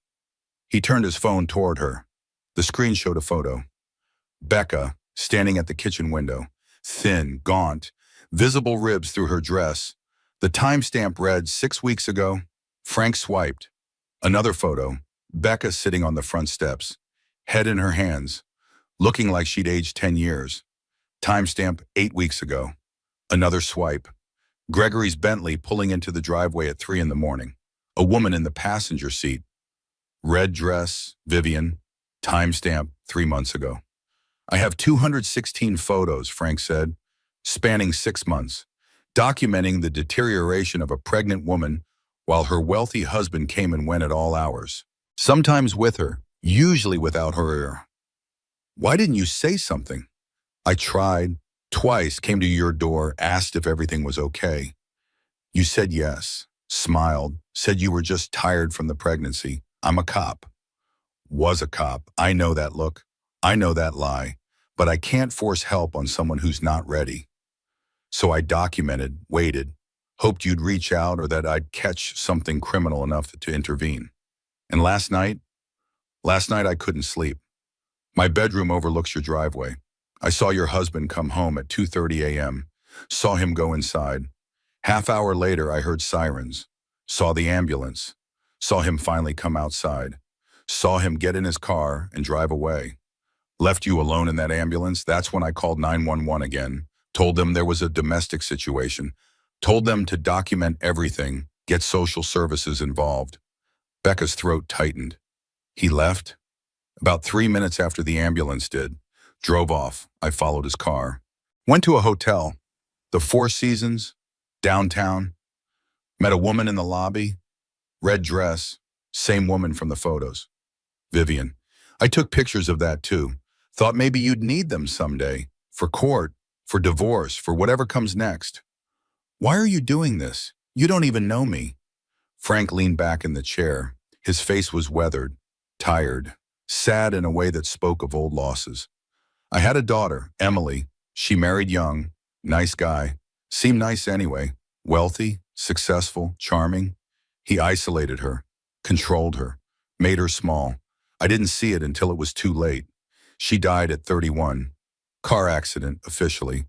He turned his phone toward her. The screen showed a photo. Becca, standing at the kitchen window, thin, gaunt, visible ribs through her dress. The timestamp read 6 weeks ago. Frank swiped. Another photo, Becca sitting on the front steps, head in her hands, looking like she'd aged 10 years. Timestamp 8 weeks ago. Another swipe. Gregory's Bentley pulling into the driveway at 3 in the morning. A woman in the passenger seat. Red dress, Vivian. Timestamp 3 months ago. I have 216 photos, Frank said, spanning 6 months, documenting the deterioration of a pregnant woman while her wealthy husband came and went at all hours. Sometimes with her, usually without her ear. Why didn't you say something? I tried, twice came to your door, asked if everything was okay. You said yes, smiled, said you were just tired from the pregnancy. I'm a cop. Was a cop. I know that look. I know that lie. But I can't force help on someone who's not ready. So I documented, waited, hoped you'd reach out or that I'd catch something criminal enough to intervene. And last night I couldn't sleep. My bedroom overlooks your driveway. I saw your husband come home at 2:30 a.m., saw him go inside. Half hour later, I heard sirens, saw the ambulance, saw him finally come outside, saw him get in his car and drive away. Left you alone in that ambulance. That's when I called 911 again, told them there was a domestic situation, told them to document everything, get social services involved. Becca's throat tightened. He left. About 3 minutes after the ambulance did. Drove off. I followed his car. Went to a hotel. The Four Seasons. Downtown. Met a woman in the lobby. Red dress. Same woman from the photos. Vivian. I took pictures of that too. Thought maybe you'd need them someday. For court. For divorce. For whatever comes next. Why are you doing this? You don't even know me. Frank leaned back in the chair. His face was weathered, tired, sad in a way that spoke of old losses. I had a daughter, Emily. She married young, nice guy. Seemed nice anyway. Wealthy, successful, charming. He isolated her, controlled her, made her small. I didn't see it until it was too late. She died at 31. Car accident, officially.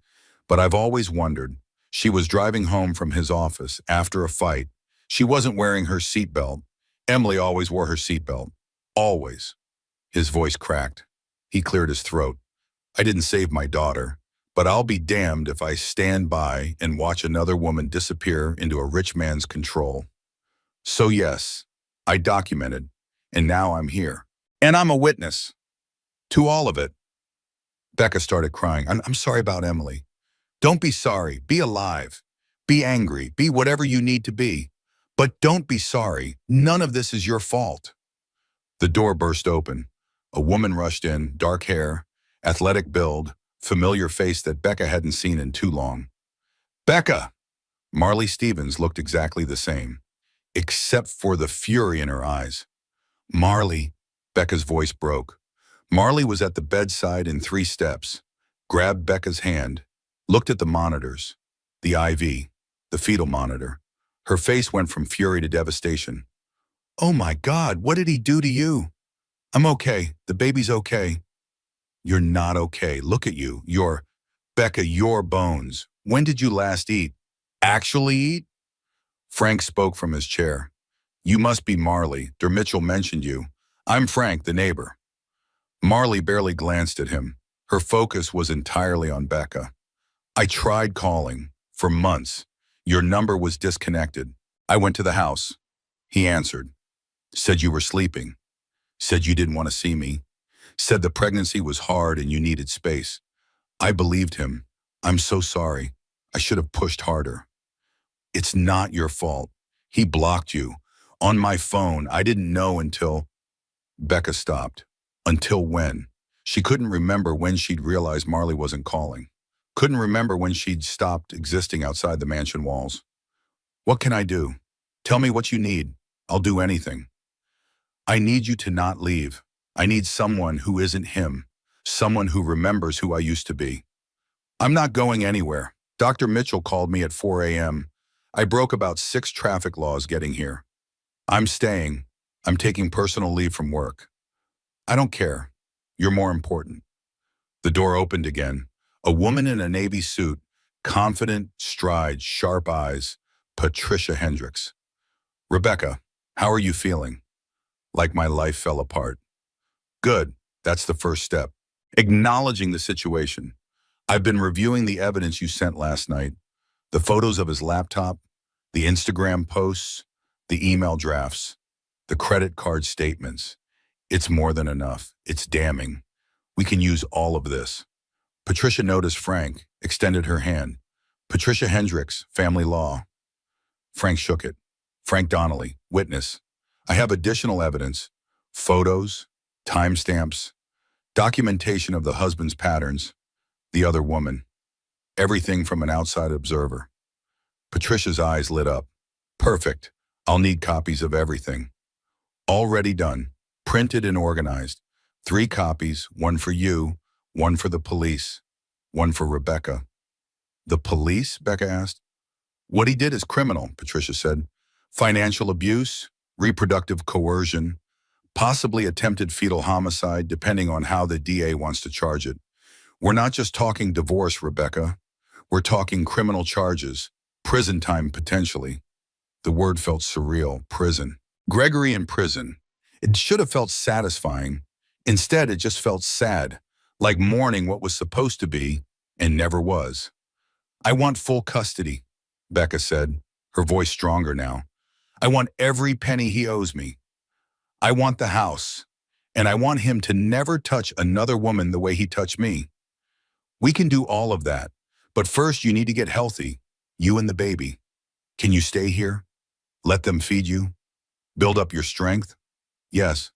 But I've always wondered. She was driving home from his office after a fight. She wasn't wearing her seatbelt. Emily always wore her seatbelt. Always. His voice cracked. He cleared his throat. I didn't save my daughter, but I'll be damned if I stand by and watch another woman disappear into a rich man's control. So yes, I documented, and now I'm here. And I'm a witness to all of it. Becca started crying. I'm sorry about Emily. Don't be sorry. Be alive. Be angry. Be whatever you need to be. But don't be sorry. None of this is your fault. The door burst open. A woman rushed in, dark hair, athletic build, familiar face that Becca hadn't seen in too long. Becca! Marley Stevens looked exactly the same, except for the fury in her eyes. Marley, Becca's voice broke. Marley was at the bedside in 3 steps, grabbed Becca's hand, looked at the monitors, the IV, the fetal monitor. Her face went from fury to devastation. Oh my God, what did he do to you? I'm okay. The baby's okay. You're not okay. Look at you. Becca, your bones. When did you last eat? Actually eat? Frank spoke from his chair. You must be Marley. Der Mitchell mentioned you. I'm Frank, the neighbor. Marley barely glanced at him. Her focus was entirely on Becca. I tried calling. For months. Your number was disconnected. I went to the house. He answered. Said you were sleeping. Said you didn't want to see me. Said the pregnancy was hard and you needed space. I believed him. I'm so sorry. I should have pushed harder. It's not your fault. He blocked you. On my phone, I didn't know until... Becca stopped. Until when? She couldn't remember when she'd realized Marley wasn't calling. Couldn't remember when she'd stopped existing outside the mansion walls. What can I do? Tell me what you need. I'll do anything. I need you to not leave. I need someone who isn't him. Someone who remembers who I used to be. I'm not going anywhere. Dr. Mitchell called me at 4 a.m. I broke about 6 traffic laws getting here. I'm staying. I'm taking personal leave from work. I don't care. You're more important. The door opened again. A woman in a navy suit, confident, stride, sharp eyes. Patricia Hendricks. Rebecca, how are you feeling? Like my life fell apart. Good. That's the first step. Acknowledging the situation. I've been reviewing the evidence you sent last night. The photos of his laptop, the Instagram posts, the email drafts, the credit card statements. It's more than enough. It's damning. We can use all of this. Patricia noticed Frank, extended her hand. Patricia Hendricks, family law. Frank shook it. Frank Donnelly, witness. I have additional evidence. Photos, timestamps, documentation of the husband's patterns, the other woman. Everything from an outside observer. Patricia's eyes lit up. Perfect. I'll need copies of everything. Already done. Printed and organized. 3 copies, one for you, one for the police, one for Rebecca. The police? Becca asked. What he did is criminal, Patricia said. Financial abuse, reproductive coercion, possibly attempted fetal homicide, depending on how the DA wants to charge it. We're not just talking divorce, Rebecca. We're talking criminal charges, prison time potentially. The word felt surreal, prison. Gregory in prison. It should have felt satisfying. Instead, it just felt sad, like mourning what was supposed to be and never was. I want full custody, Becca said, her voice stronger now. I want every penny he owes me. I want the house, and I want him to never touch another woman the way he touched me. We can do all of that, but first you need to get healthy, you and the baby. Can you stay here? Let them feed you? Build up your strength? Yes.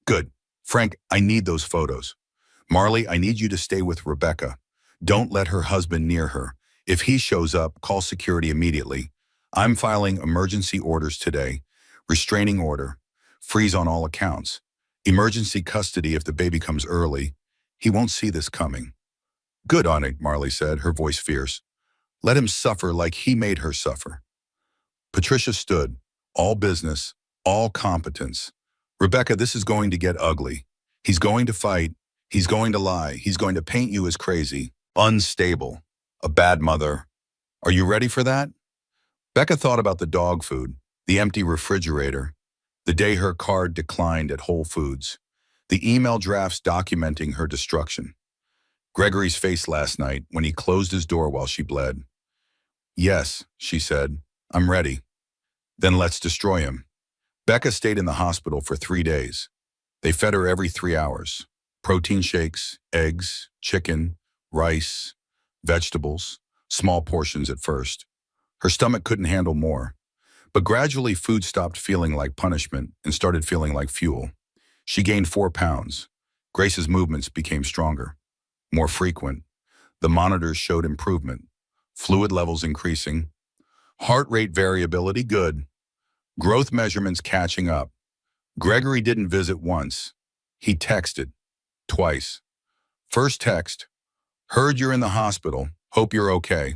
Good. Frank, I need those photos. Marley, I need you to stay with Rebecca. Don't let her husband near her. If he shows up, call security immediately. I'm filing emergency orders today. Restraining order. Freeze on all accounts. Emergency custody if the baby comes early. He won't see this coming. Good on it, Marley said, her voice fierce. Let him suffer like he made her suffer. Patricia stood. All business, all competence. Rebecca, this is going to get ugly. He's going to fight. He's going to lie. He's going to paint you as crazy, unstable, a bad mother. Are you ready for that? Becca thought about the dog food, the empty refrigerator, the day her card declined at Whole Foods, the email drafts documenting her destruction. Gregory's face last night when he closed his door while she bled. Yes, she said, I'm ready. Then let's destroy him. Becca stayed in the hospital for 3 days. They fed her every 3 hours. Protein shakes, eggs, chicken, rice, vegetables, small portions at first. Her stomach couldn't handle more. But gradually food stopped feeling like punishment and started feeling like fuel. She gained 4 pounds. Grace's movements became stronger, more frequent. The monitors showed improvement. Fluid levels increasing. Heart rate variability good. Growth measurements catching up. Gregory didn't visit once. He texted twice. First text, heard you're in the hospital, hope you're okay.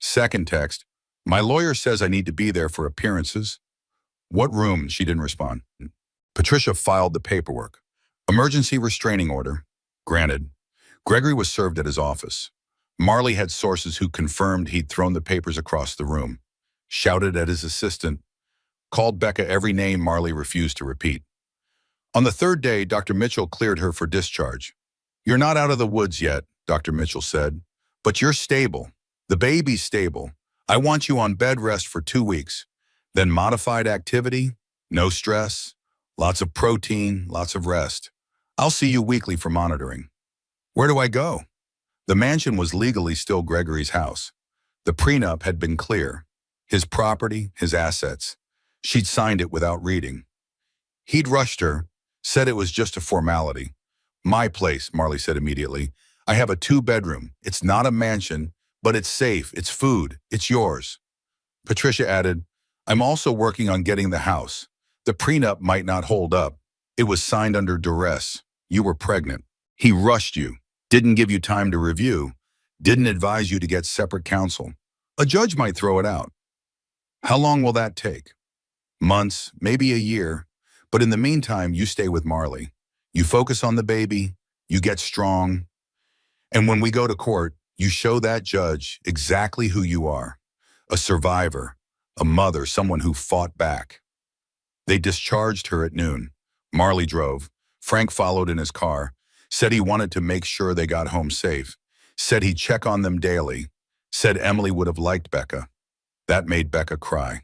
Second text, my lawyer says I need to be there for appearances. What room? She didn't respond. Patricia filed the paperwork. Emergency restraining order. Granted. Gregory was served at his office. Marley had sources who confirmed he'd thrown the papers across the room. Shouted at his assistant, called Becca every name Marley refused to repeat. On the third day, Dr. Mitchell cleared her for discharge. "You're not out of the woods yet," Dr. Mitchell said, "but you're stable. The baby's stable. I want you on bed rest for 2 weeks. Then modified activity, no stress, lots of protein, lots of rest. I'll see you weekly for monitoring." Where do I go? The mansion was legally still Gregory's house. The prenup had been clear. His property, his assets. She'd signed it without reading. He'd rushed her, said it was just a formality. "My place," Marley said immediately. "I have a 2-bedroom. It's not a mansion, but it's safe, it's food, it's yours." Patricia added, "I'm also working on getting the house. The prenup might not hold up. It was signed under duress. You were pregnant. He rushed you, didn't give you time to review, didn't advise you to get separate counsel. A judge might throw it out. How long will that take? Months, maybe a year. But in the meantime, you stay with Marley. You focus on the baby, you get strong, and when we go to court, you show that judge exactly who you are. A survivor, a mother, someone who fought back." They discharged her at noon. Marley drove. Frank followed in his car, said he wanted to make sure they got home safe, said he'd check on them daily, said Emily would have liked Becca. That made Becca cry.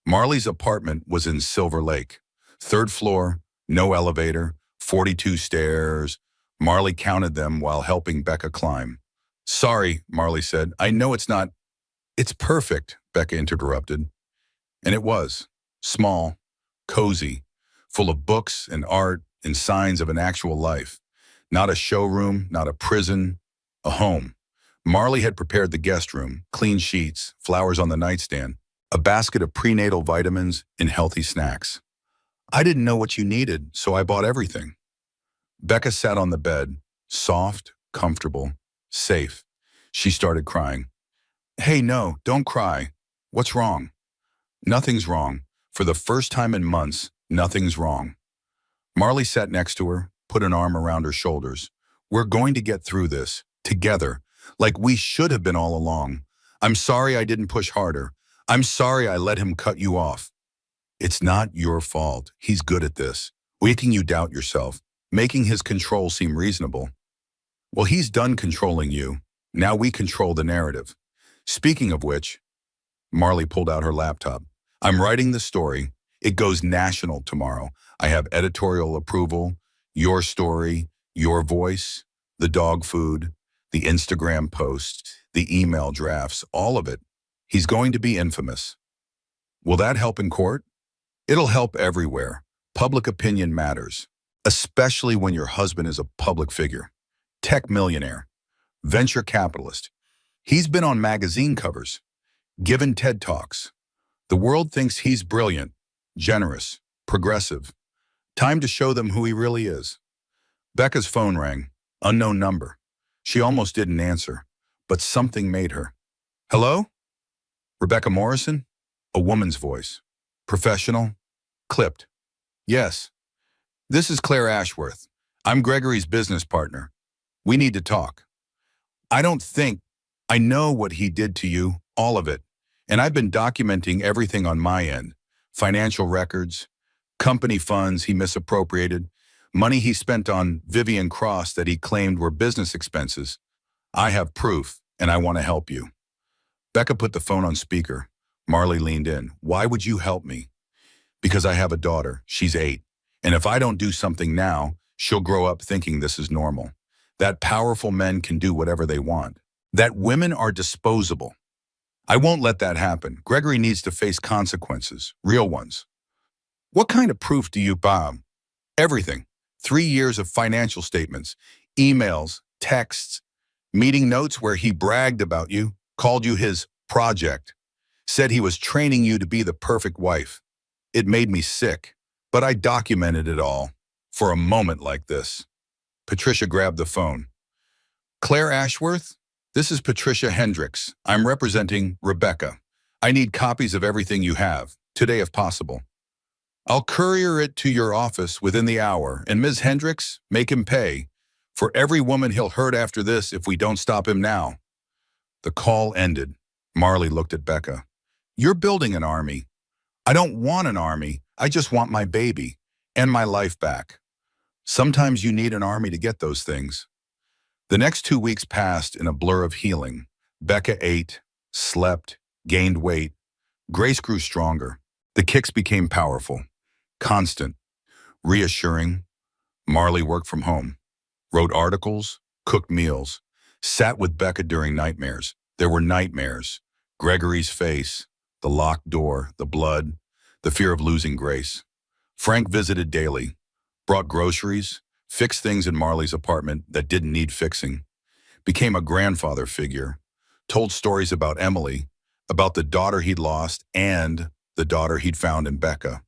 Marley's apartment was in Silver Lake. 3rd floor, no elevator, 42 stairs. Marley counted them while helping Becca climb. "Sorry," Marley said. "I know it's not—" "It's perfect," Becca interrupted. And it was. Small, cozy, full of books and art and signs of an actual life. Not a showroom, not a prison, a home. Marley had prepared the guest room, clean sheets, flowers on the nightstand, a basket of prenatal vitamins and healthy snacks. "I didn't know what you needed, so I bought everything." Becca sat on the bed, soft, comfortable, safe. She started crying. "Hey, no, don't cry. What's wrong?" "Nothing's wrong. For the first time in months, nothing's wrong." Marley sat next to her, put an arm around her shoulders. "We're going to get through this, together, like we should have been all along. I'm sorry I didn't push harder. I'm sorry I let him cut you off. It's not your fault. He's good at this, making you doubt yourself, making his control seem reasonable. Well, he's done controlling you. Now we control the narrative. Speaking of which," Marley pulled out her laptop. "I'm writing the story. It goes national tomorrow. I have editorial approval, your story, your voice, the dog food, the Instagram posts, the email drafts, all of it. He's going to be infamous. Will that help in court? It'll help everywhere. Public opinion matters, especially when your husband is a public figure. Tech millionaire, venture capitalist. He's been on magazine covers, given TED Talks. The world thinks he's brilliant, generous, progressive. Time to show them who he really is." Becca's phone rang. Unknown number. She almost didn't answer, but something made her. "Hello? Rebecca Morrison?" A woman's voice. Professional? Clipped. "Yes. This is Claire Ashworth. I'm Gregory's business partner. We need to talk. I know what he did to you, all of it. And I've been documenting everything on my end. Financial records, company funds he misappropriated, money he spent on Vivian Cross that he claimed were business expenses. I have proof, and I want to help you." Becca put the phone on speaker. Marley leaned in. "Why would you help me?" "Because I have a daughter. She's 8. And if I don't do something now, she'll grow up thinking this is normal. That powerful men can do whatever they want. That women are disposable. I won't let that happen. Gregory needs to face consequences, real ones." "What kind of proof do you buy?" "Everything. 3 years of financial statements, emails, texts, meeting notes where he bragged about you, called you his project, said he was training you to be the perfect wife. It made me sick, but I documented it all for a moment like this." Patricia grabbed the phone. "Claire Ashworth? This is Patricia Hendricks. I'm representing Rebecca. I need copies of everything you have, today if possible. I'll courier it to your office within the hour, and Ms. Hendricks, make him pay for every woman he'll hurt after this if we don't stop him now." The call ended. Marley looked at Becca. "You're building an army. I don't want an army. I just want my baby and my life back. Sometimes you need an army to get those things. The next 2 weeks passed in a blur of healing. Becca ate, slept, gained weight. Grace grew stronger. The kicks became powerful, constant, reassuring. Marley worked from home, wrote articles, cooked meals, sat with Becca during nightmares. There were nightmares. Gregory's face, the locked door, the blood, the fear of losing Grace. Frank visited daily, brought groceries, fixed things in Marley's apartment that didn't need fixing, became a grandfather figure, told stories about Emily, about the daughter he'd lost and the daughter he'd found in Becca.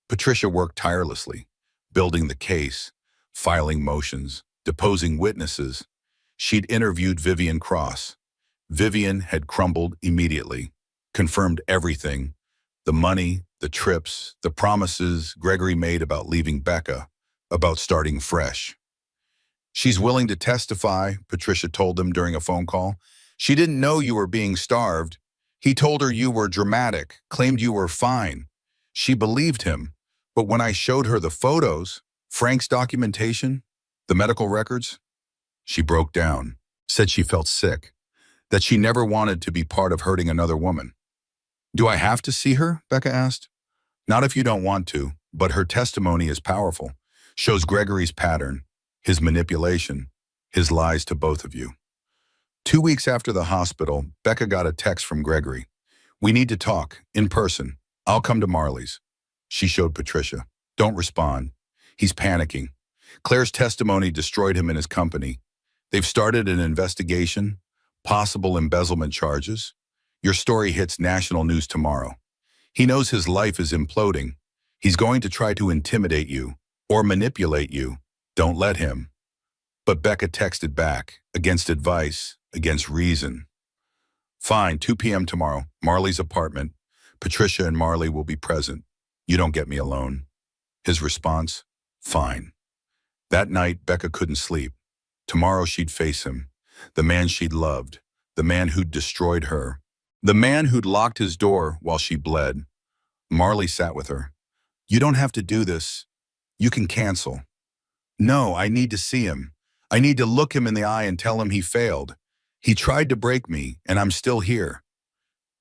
Patricia worked tirelessly, building the case, filing motions, deposing witnesses. She'd interviewed Vivian Cross. Vivian had crumbled immediately, confirmed everything, the money, the trips, the promises Gregory made about leaving Becca, about starting fresh. She's willing to testify, Patricia told them during a phone call. She didn't know you were being starved. He told her you were dramatic, claimed you were fine. She believed him. But when I showed her the photos, Frank's documentation, the medical records, she broke down, said she felt sick, that she never wanted to be part of hurting another woman. Do I have to see her? Becca asked. Not if you don't want to, but her testimony is powerful, shows Gregory's pattern, his manipulation, his lies to both of you. 2 weeks after the hospital, Becca got a text from Gregory. We need to talk, in person. I'll come to Marley's. She showed Patricia. Don't respond. He's panicking. Claire's testimony destroyed him and his company. They've started an investigation, possible embezzlement charges. Your story hits national news tomorrow. He knows his life is imploding. He's going to try to intimidate you or manipulate you. Don't let him. But Becca texted back, against advice, against reason. Fine, 2 p.m. tomorrow, Marley's apartment. Patricia and Marley will be present. You don't get me alone. His response, fine. That night, Becca couldn't sleep. Tomorrow she'd face him, the man she'd loved, the man who'd destroyed her, the man who'd locked his door while she bled. Marley sat with her. You don't have to do this. You can cancel. No, I need to see him. I need to look him in the eye and tell him he failed. He tried to break me, and I'm still here.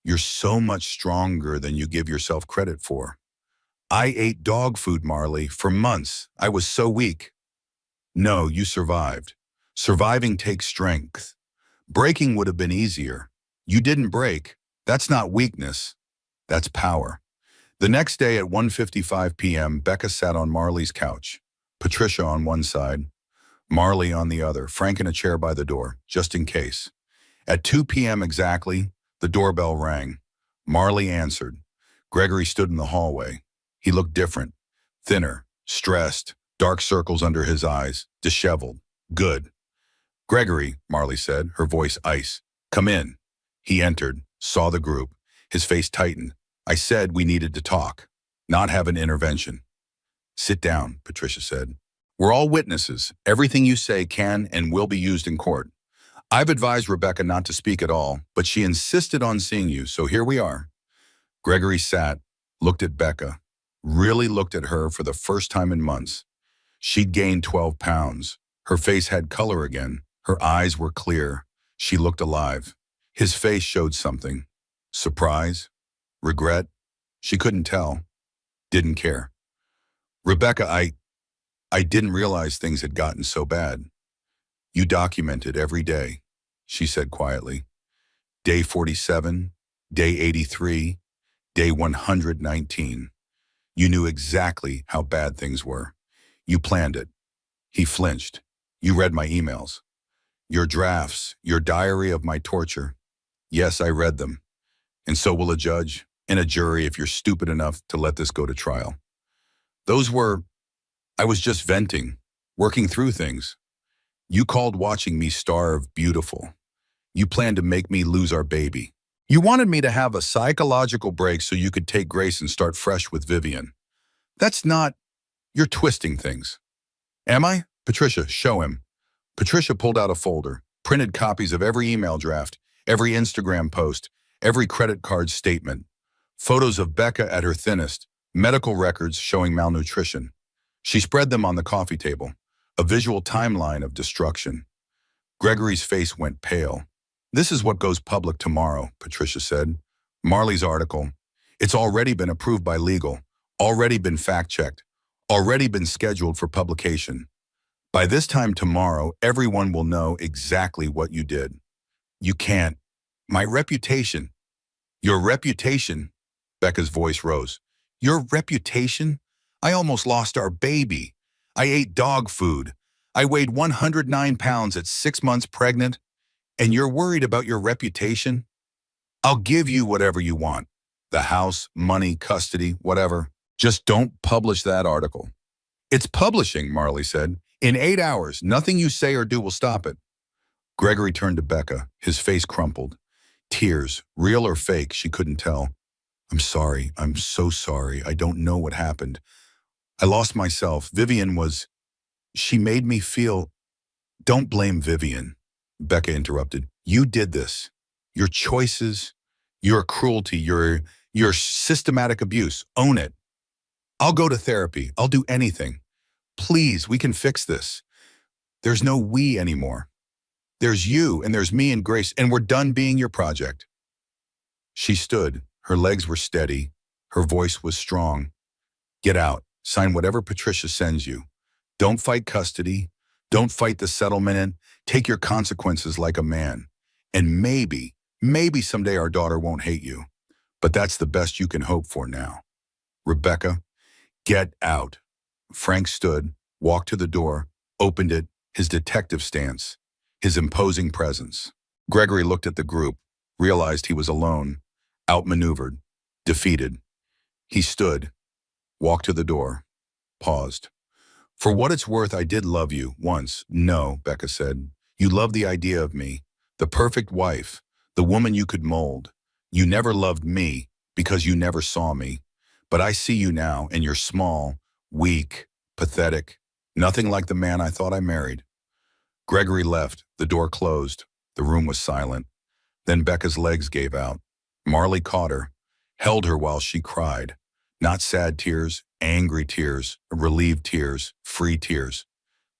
You're so much stronger than you give yourself credit for. I ate dog food, Marley, for months. I was so weak. No, you survived. Surviving takes strength. Breaking would have been easier. You didn't break. That's not weakness. That's power. The next day at 1:55 p.m., Becca sat on Marley's couch. Patricia on one side, Marley on the other, Frank in a chair by the door, just in case. At 2 p.m. exactly, the doorbell rang. Marley answered. Gregory stood in the hallway. He looked different, thinner, stressed, dark circles under his eyes, disheveled. Good. Gregory, Marley said, her voice ice. Come in. He entered, saw the group. His face tightened. I said we needed to talk, not have an intervention. Sit down, Patricia said. We're all witnesses. Everything you say can and will be used in court. I've advised Rebecca not to speak at all, but she insisted on seeing you, so here we are. Gregory sat, looked at Becca, really looked at her for the first time in months. She'd gained 12 pounds. Her face had color again. Her eyes were clear. She looked alive. His face showed something. Surprise? Regret? She couldn't tell. Didn't care. Rebecca, I didn't realize things had gotten so bad. You documented every day, she said quietly. Day 47, day 83, day 119. You knew exactly how bad things were. You planned it. He flinched. You read my emails. Your drafts, your diary of my torture. Yes, I read them. And so will a judge and a jury if you're stupid enough to let this go to trial. I was just venting, working through things. You called watching me starve beautiful. You planned to make me lose our baby. You wanted me to have a psychological break so you could take Grace and start fresh with Vivian. That's not, you're twisting things. Am I? Patricia, show him. Patricia pulled out a folder, printed copies of every email draft, every Instagram post, every credit card statement. Photos of Becca at her thinnest, medical records showing malnutrition. She spread them on the coffee table, a visual timeline of destruction. Gregory's face went pale. This is what goes public tomorrow, Patricia said. Marley's article. It's already been approved by legal, already been fact-checked, already been scheduled for publication. By this time tomorrow, everyone will know exactly what you did. You can't. My reputation. Your reputation. Becca's voice rose. Your reputation? I almost lost our baby. I ate dog food. I weighed 109 pounds at 6 months pregnant. And you're worried about your reputation? I'll give you whatever you want. The house, money, custody, whatever. Just don't publish that article. It's publishing, Marley said. In 8 hours, nothing you say or do will stop it. Gregory turned to Becca, his face crumpled. Tears, real or fake, she couldn't tell. I'm sorry. I'm so sorry. I don't know what happened. I lost myself. She made me feel. Don't blame Vivian, Becca interrupted. You did this. Your choices, your cruelty, your systematic abuse. Own it. I'll go to therapy. I'll do anything. Please, we can fix this. There's no we anymore. There's you and there's me and Grace, and we're done being your project. She stood. Her legs were steady. Her voice was strong. Get out. Sign whatever Patricia sends you. Don't fight custody. Don't fight the settlement and take your consequences like a man. And maybe someday our daughter won't hate you. But that's the best you can hope for now. Rebecca, get out. Frank stood, walked to the door, opened it, his detective stance, his imposing presence. Gregory looked at the group, realized he was alone, outmaneuvered, defeated. He stood, walked to the door, paused. For what it's worth, I did love you once. No, Becca said. You loved the idea of me, the perfect wife, the woman you could mold. You never loved me because you never saw me. But I see you now, and you're small, weak, pathetic, nothing like the man I thought I married. Gregory left, the door closed, the room was silent. Then Becca's legs gave out. Marley caught her, held her while she cried. Not sad tears, angry tears, relieved tears, free tears.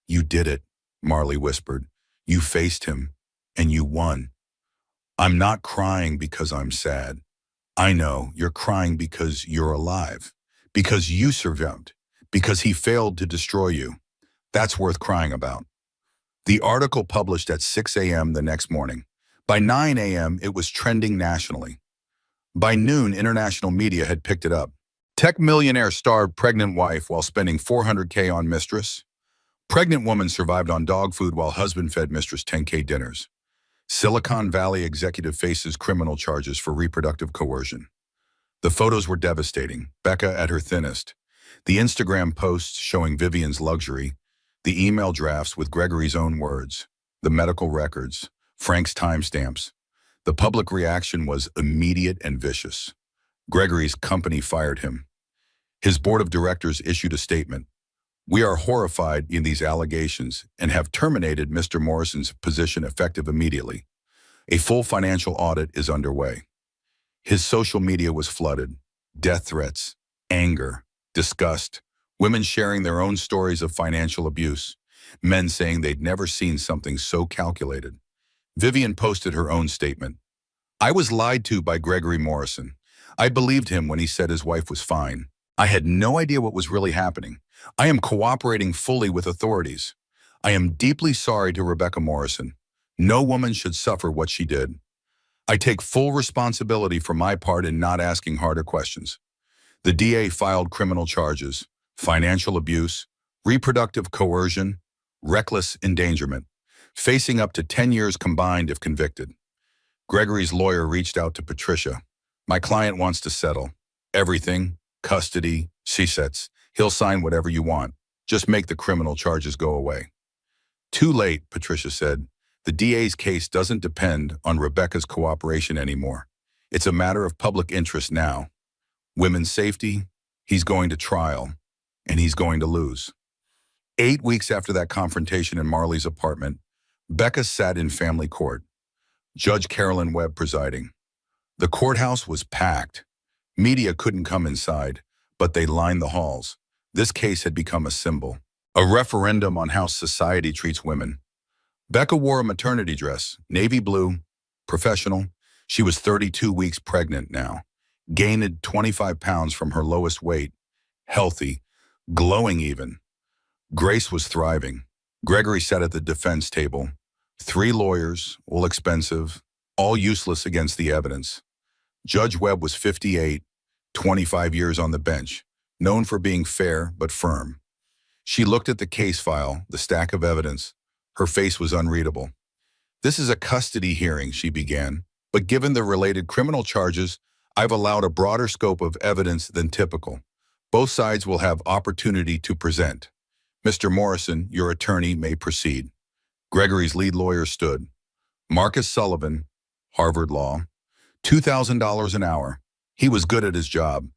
You did it, Marley whispered. You faced him, and you won. I'm not crying because I'm sad. I know you're crying because you're alive, because you survived, because he failed to destroy you. That's worth crying about. The article published at 6 a.m. the next morning. By 9 a.m., it was trending nationally. By noon, international media had picked it up. Tech millionaire starved pregnant wife while spending $400K on Mistress. Pregnant woman survived on dog food while husband fed Mistress $10K dinners. Silicon Valley executive faces criminal charges for reproductive coercion. The photos were devastating. Becca at her thinnest. The Instagram posts showing Vivian's luxury. The email drafts with Gregory's own words. The medical records. Frank's timestamps. The public reaction was immediate and vicious. Gregory's company fired him. His board of directors issued a statement. We are horrified in these allegations and have terminated Mr. Morrison's position effective immediately. A full financial audit is underway. His social media was flooded. Death threats, anger, disgust, women sharing their own stories of financial abuse, men saying they'd never seen something so calculated. Vivian posted her own statement. I was lied to by Gregory Morrison. I believed him when he said his wife was fine. I had no idea what was really happening. I am cooperating fully with authorities. I am deeply sorry to Rebecca Morrison. No woman should suffer what she did. I take full responsibility for my part in not asking harder questions. The DA filed criminal charges, financial abuse, reproductive coercion, reckless endangerment, facing up to 10 years combined if convicted. Gregory's lawyer reached out to Patricia. My client wants to settle. Everything, custody, CSETs. He'll sign whatever you want. Just make the criminal charges go away. Too late, Patricia said. The DA's case doesn't depend on Rebecca's cooperation anymore. It's a matter of public interest now. Women's safety, he's going to trial, and he's going to lose. 8 weeks after that confrontation in Marley's apartment, Becca sat in family court. Judge Carolyn Webb presiding. The courthouse was packed. Media couldn't come inside, but they lined the halls. This case had become a symbol, a referendum on how society treats women. Becca wore a maternity dress, navy blue, professional. She was 32 weeks pregnant now, gained 25 pounds from her lowest weight, healthy, glowing even. Grace was thriving. Gregory sat at the defense table. 3 lawyers, all expensive, all useless against the evidence. Judge Webb was 58, 25 years on the bench, known for being fair but firm. She looked at the case file, the stack of evidence. Her face was unreadable. "This is a custody hearing," she began, "but given the related criminal charges, I've allowed a broader scope of evidence than typical. Both sides will have opportunity to present. Mr. Morrison, your attorney, may proceed." Gregory's lead lawyer stood. Marcus Sullivan, Harvard Law, $2,000 an hour. He was good at his job.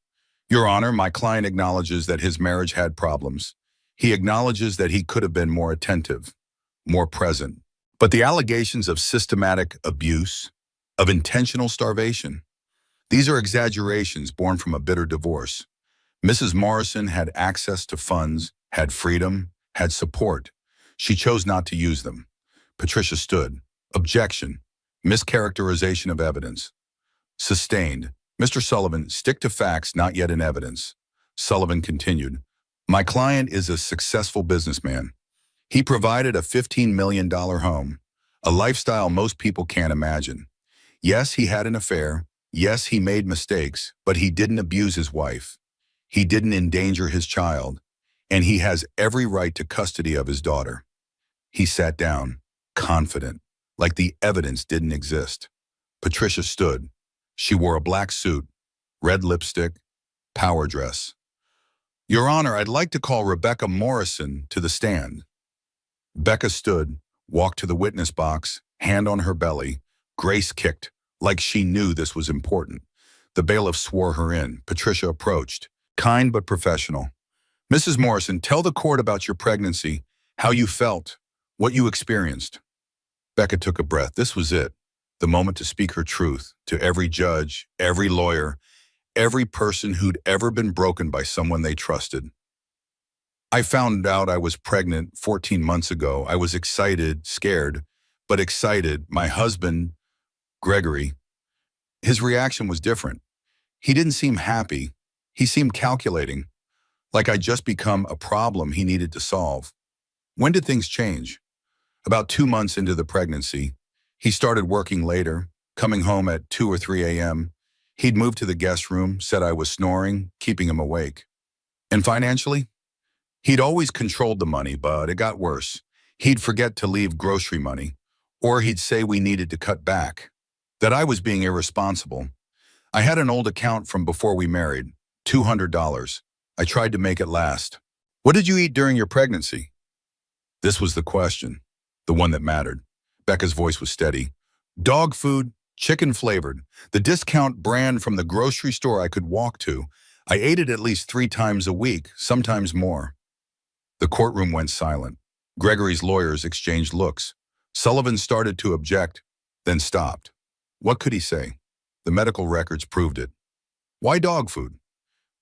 "Your Honor, my client acknowledges that his marriage had problems. He acknowledges that he could have been more attentive, more present. But the allegations of systematic abuse, of intentional starvation, these are exaggerations born from a bitter divorce. Mrs. Morrison had access to funds, had freedom, had support. She chose not to use them." Patricia stood. Objection. Mischaracterization of evidence. Sustained. "Mr. Sullivan, stick to facts not yet in evidence." Sullivan continued. "My client is a successful businessman. He provided a $15 million home, a lifestyle most people can't imagine. Yes, he had an affair. Yes, he made mistakes, but he didn't abuse his wife. He didn't endanger his child, and he has every right to custody of his daughter." He sat down, confident, like the evidence didn't exist. Patricia stood. She wore a black suit, red lipstick, power dress. "Your Honor, I'd like to call Rebecca Morrison to the stand." Becca stood, walked to the witness box, hand on her belly. Grace kicked, like she knew this was important. The bailiff swore her in. Patricia approached, kind but professional. "Mrs. Morrison, tell the court about your pregnancy, how you felt, what you experienced." Becca took a breath. This was it, the moment to speak her truth to every judge, every lawyer, every person who'd ever been broken by someone they trusted. "I found out I was pregnant 14 months ago. I was excited, scared, but excited. My husband, Gregory, his reaction was different. He didn't seem happy. He seemed calculating, like I'd just become a problem he needed to solve." "When did things change?" "About 2 months into the pregnancy. He started working later, coming home at 2 or 3 a.m. He'd moved to the guest room, said I was snoring, keeping him awake." "And financially?" "He'd always controlled the money, but it got worse. He'd forget to leave grocery money, or he'd say we needed to cut back, that I was being irresponsible. I had an old account from before we married, $200. I tried to make it last." "What did you eat during your pregnancy?" This was the question, the one that mattered. Becca's voice was steady. "Dog food, chicken flavored, the discount brand from the grocery store I could walk to. I ate it at least 3 times a week, sometimes more." The courtroom went silent. Gregory's lawyers exchanged looks. Sullivan started to object, then stopped. What could he say? The medical records proved it. "Why dog food?"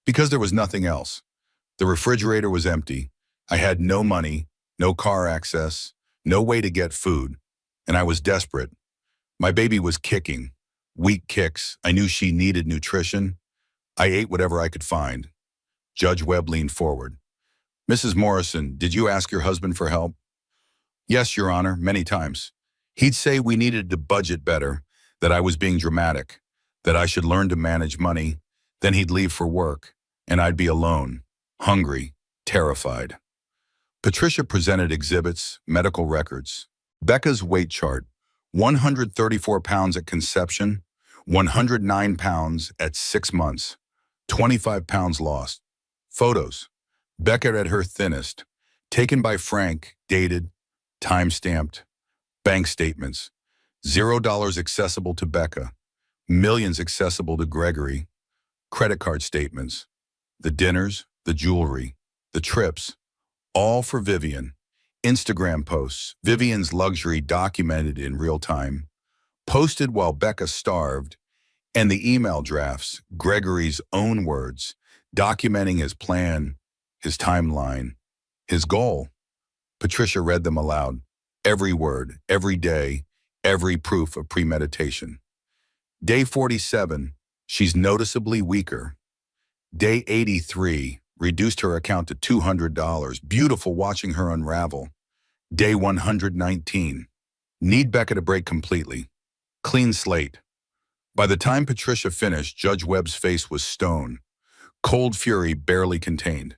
"Because there was nothing else. The refrigerator was empty. I had no money, no car access, no way to get food, and I was desperate. My baby was kicking, weak kicks. I knew she needed nutrition. I ate whatever I could find." Judge Webb leaned forward. "Mrs. Morrison, did you ask your husband for help?" "Yes, Your Honor, many times. He'd say we needed to budget better, that I was being dramatic, that I should learn to manage money. Then he'd leave for work, and I'd be alone, hungry, terrified." Patricia presented exhibits, medical records. Becca's weight chart, 134 pounds at conception, 109 pounds at 6 months, 25 pounds lost. Photos. Becca at her thinnest, taken by Frank, dated, time-stamped. Bank statements. $0 accessible to Becca, millions accessible to Gregory. Credit card statements. The dinners, the jewelry, the trips, all for Vivian. Instagram posts, Vivian's luxury documented in real time. Posted while Becca starved. And the email drafts, Gregory's own words, documenting his plan, his timeline, his goal. Patricia read them aloud. Every word, every day, every proof of premeditation. Day 47, she's noticeably weaker. Day 83, reduced her account to $200. Beautiful watching her unravel. Day 119, need Becca to break completely. Clean slate. By the time Patricia finished, Judge Webb's face was stone. Cold fury barely contained.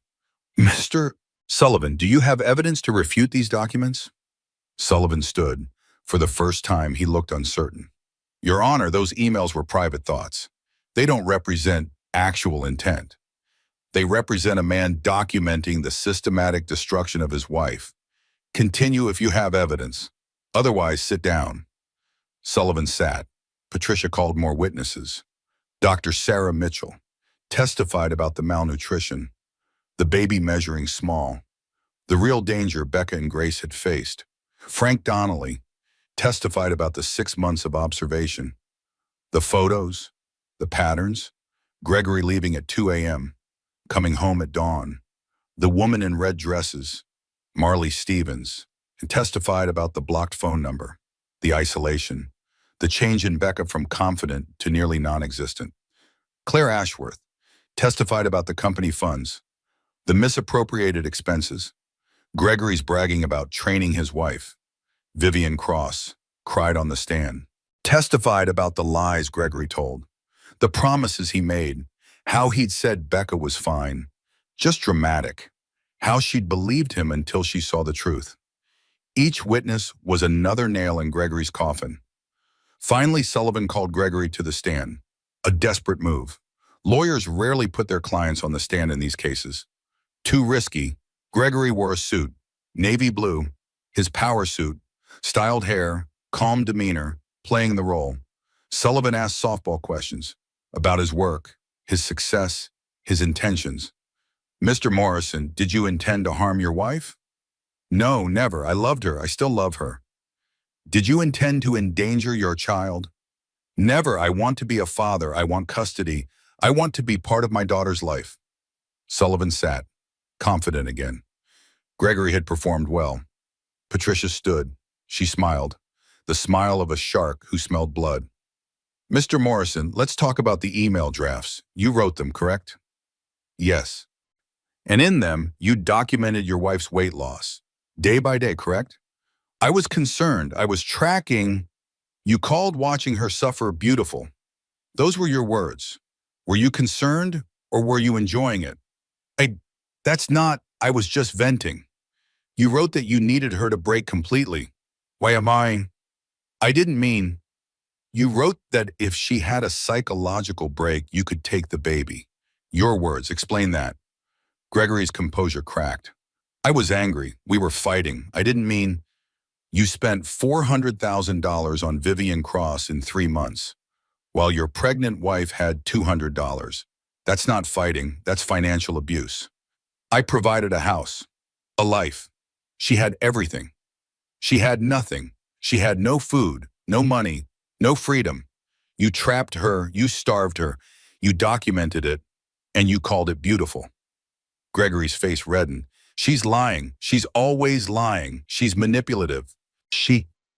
Mr. Sullivan, do you have evidence to refute these documents? Sullivan stood. For the first time, he looked uncertain. Your Honor, those emails were private thoughts. They don't represent actual intent. They represent a man documenting the systematic destruction of his wife. Continue if you have evidence. Otherwise, sit down. Sullivan sat. Patricia called more witnesses. Dr. Sarah Mitchell testified about the malnutrition, the baby measuring small, the real danger Becca and Grace had faced. Frank Donnelly testified about the 6 months of observation, the photos, the patterns, Gregory leaving at 2 a.m., coming home at dawn, the woman in red dresses, Marley Stevens, and testified about the blocked phone number, the isolation, the change in Becca from confident to nearly non-existent. Claire Ashworth testified about the company funds, the misappropriated expenses, Gregory's bragging about training his wife. Vivian Cross cried on the stand, testified about the lies Gregory told, the promises he made, how he'd said Becca was fine, just dramatic, how she'd believed him until she saw the truth. Each witness was another nail in Gregory's coffin. Finally, Sullivan called Gregory to the stand, a desperate move. Lawyers rarely put their clients on the stand in these cases. Too risky, Gregory wore a suit, navy blue, his power suit, styled hair, calm demeanor, playing the role. Sullivan asked softball questions about his work, his success, his intentions. Mr. Morrison, did you intend to harm your wife? No, never. I loved her. I still love her. Did you intend to endanger your child? Never. I want to be a father. I want custody. I want to be part of my daughter's life. Sullivan sat, confident again. Gregory had performed well. Patricia stood. She smiled, the smile of a shark who smelled blood. Mr. Morrison, let's talk about the email drafts. You wrote them, correct? Yes. And in them, you documented your wife's weight loss, day by day, correct? I was concerned. I was tracking. You called watching her suffer beautiful. Those were your words. Were you concerned or were you enjoying it? I was just venting. You wrote that you needed her to break completely. Why am I didn't mean. You wrote that if she had a psychological break, you could take the baby. Your words, explain that. Gregory's composure cracked. I was angry. We were fighting. I didn't mean. You spent $400,000 on Vivian Cross in 3 months, while your pregnant wife had $200. That's not fighting, that's financial abuse. I provided a house, a life. She had everything. She had nothing. She had no food, no money, no freedom. You trapped her, you starved her, you documented it, and you called it beautiful. Gregory's face reddened. She's lying. She's always lying. She's manipulative.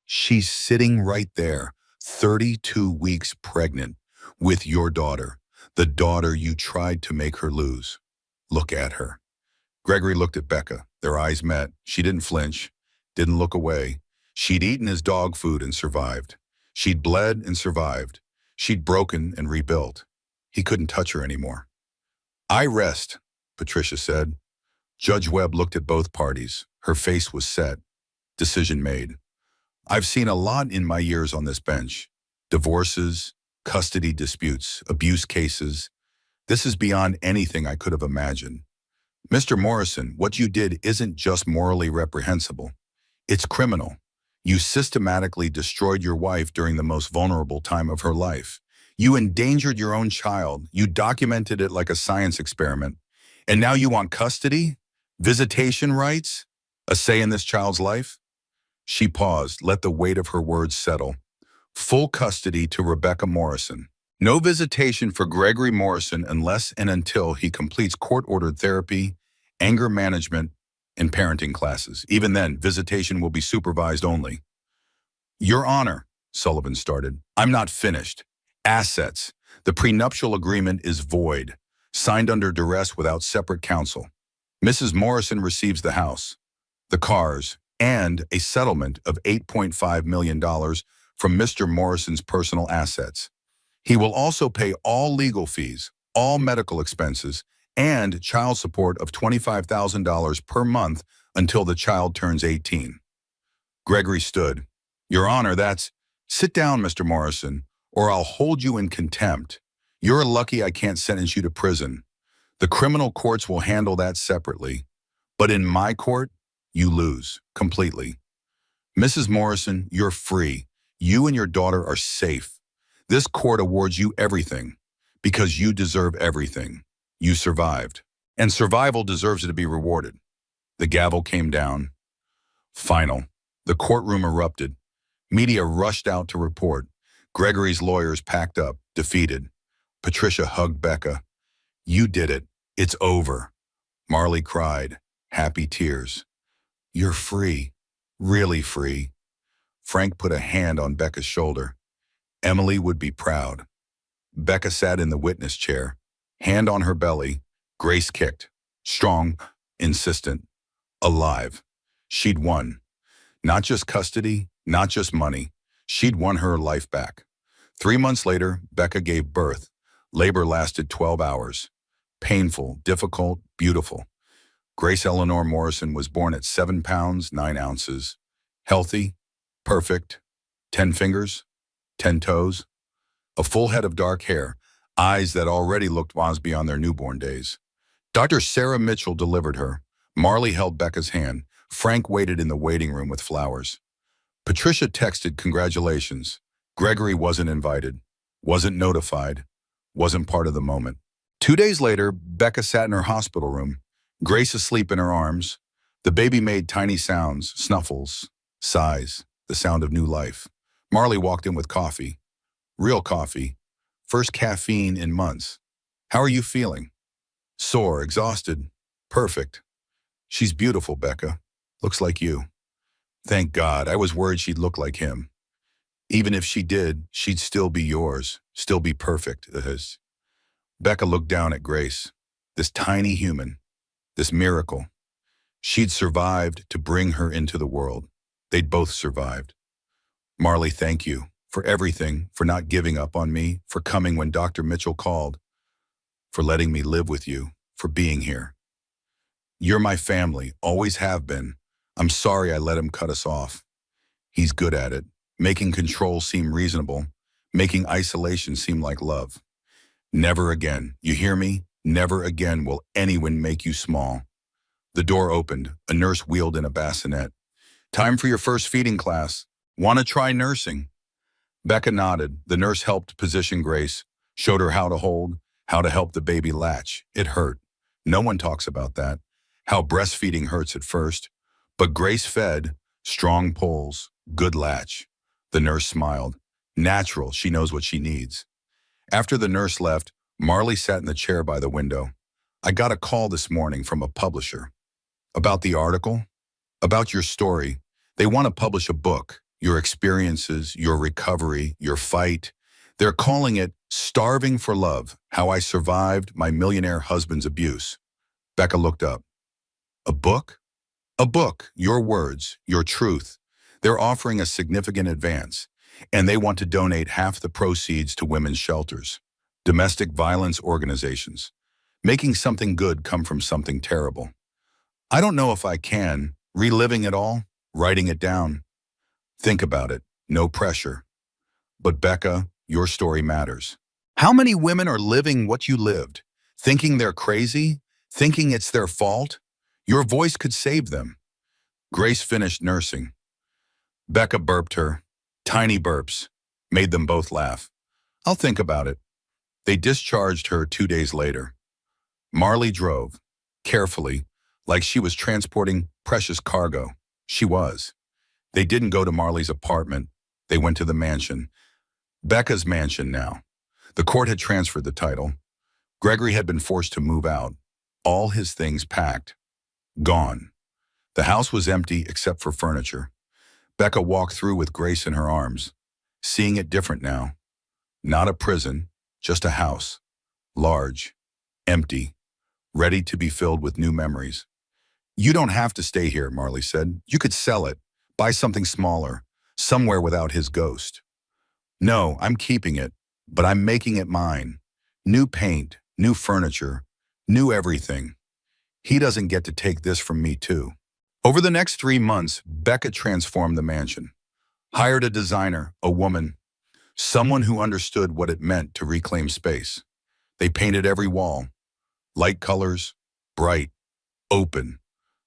She's sitting right there, 32 weeks pregnant, with your daughter, the daughter you tried to make her lose. Look at her. Gregory looked at Becca. Their eyes met. She didn't flinch, didn't look away. She'd eaten his dog food and survived. She'd bled and survived. She'd broken and rebuilt. He couldn't touch her anymore. I rest, Patricia said. Judge Webb looked at both parties. Her face was set. Decision made. I've seen a lot in my years on this bench. Divorces, custody disputes, abuse cases. This is beyond anything I could have imagined. Mr. Morrison, what you did isn't just morally reprehensible. It's criminal. You systematically destroyed your wife during the most vulnerable time of her life. You endangered your own child. You documented it like a science experiment. And now you want custody? Visitation rights? A say in this child's life? She paused, let the weight of her words settle. Full custody to Rebecca Morrison. No visitation for Gregory Morrison unless and until he completes court-ordered therapy, anger management, and parenting classes. Even then, visitation will be supervised only. Your Honor, Sullivan started, I'm not finished. Assets. The prenuptial agreement is void, signed under duress without separate counsel. Mrs. Morrison receives the house, the cars, and a settlement of $8.5 million from Mr. Morrison's personal assets. He will also pay all legal fees, all medical expenses, and child support of $25,000 per month until the child turns 18. Gregory stood. Your Honor, that's... Sit down, Mr. Morrison, or I'll hold you in contempt. You're lucky I can't sentence you to prison. The criminal courts will handle that separately. But in my court, you lose, completely. Mrs. Morrison, you're free. You and your daughter are safe. This court awards you everything, because you deserve everything. You survived, and survival deserves to be rewarded. The gavel came down. Final. The courtroom erupted. Media rushed out to report. Gregory's lawyers packed up, defeated. Patricia hugged Becca. You did it. It's over. Marley cried, happy tears. You're free. Really free. Frank put a hand on Becca's shoulder. Emily would be proud. Becca sat in the witness chair, hand on her belly. Grace kicked. Strong, insistent, alive. She'd won. Not just custody, not just money. She'd won her life back. 3 months later, Becca gave birth. Labor lasted 12 hours. Painful, difficult, beautiful. Grace Eleanor Morrison was born at 7 pounds, 9 ounces. Healthy, perfect, 10 fingers, 10 toes, a full head of dark hair, eyes that already looked wise beyond their newborn days. Dr. Sarah Mitchell delivered her. Marley held Becca's hand. Frank waited in the waiting room with flowers. Patricia texted congratulations. Gregory wasn't invited, wasn't notified, wasn't part of the moment. 2 days later, Becca sat in her hospital room, Grace asleep in her arms. The baby made tiny sounds, snuffles, sighs, the sound of new life. Marley walked in with coffee. Real coffee. First caffeine in months. How are you feeling? Sore, exhausted. Perfect. She's beautiful, Becca. Looks like you. Thank God, I was worried she'd look like him. Even if she did, she'd still be yours, still be perfect. Becca looked down at Grace, this tiny human, this miracle. She'd survived to bring her into the world. They'd both survived. Marley, thank you for everything, for not giving up on me, for coming when Dr. Mitchell called, for letting me live with you, for being here. You're my family, always have been. I'm sorry I let him cut us off. He's good at it, making control seem reasonable, making isolation seem like love. Never again, you hear me? Never again will anyone make you small. The door opened, a nurse wheeled in a bassinet. Time for your first feeding class. Want to try nursing? Becca nodded. The nurse helped position Grace, showed her how to hold, how to help the baby latch. It hurt. No one talks about that. How breastfeeding hurts at first. But Grace fed, strong pulls, good latch. The nurse smiled. Natural, she knows what she needs. After the nurse left, Marley sat in the chair by the window. I got a call this morning from a publisher. About the article? About your story. They want to publish a book. Your experiences, your recovery, your fight. They're calling it Starving for Love, How I Survived My Millionaire Husband's Abuse. Becca looked up. A book? A book, your words, your truth. They're offering a significant advance, and they want to donate half the proceeds to women's shelters, domestic violence organizations, making something good come from something terrible. I don't know if I can, reliving it all, writing it down. Think about it, no pressure. But Becca, your story matters. How many women are living what you lived, thinking they're crazy, thinking it's their fault? Your voice could save them. Grace finished nursing. Becca burped her. Tiny burps. Made them both laugh. I'll think about it. They discharged her 2 days later. Marley drove, carefully, like she was transporting precious cargo. She was. They didn't go to Marley's apartment. They went to the mansion. Becca's mansion now. The court had transferred the title. Gregory had been forced to move out. All his things packed. Gone. The house was empty except for furniture. Becca walked through with Grace in her arms, seeing it different now. Not a prison, just a house. Large, empty, ready to be filled with new memories. You don't have to stay here, Marley said. You could sell it, buy something smaller, somewhere without his ghost. No, I'm keeping it, but I'm making it mine. New paint, new furniture, new everything. He doesn't get to take this from me too. Over the next 3 months, Becca transformed the mansion. Hired a designer, a woman, someone who understood what it meant to reclaim space. They painted every wall. Light colors, bright, open.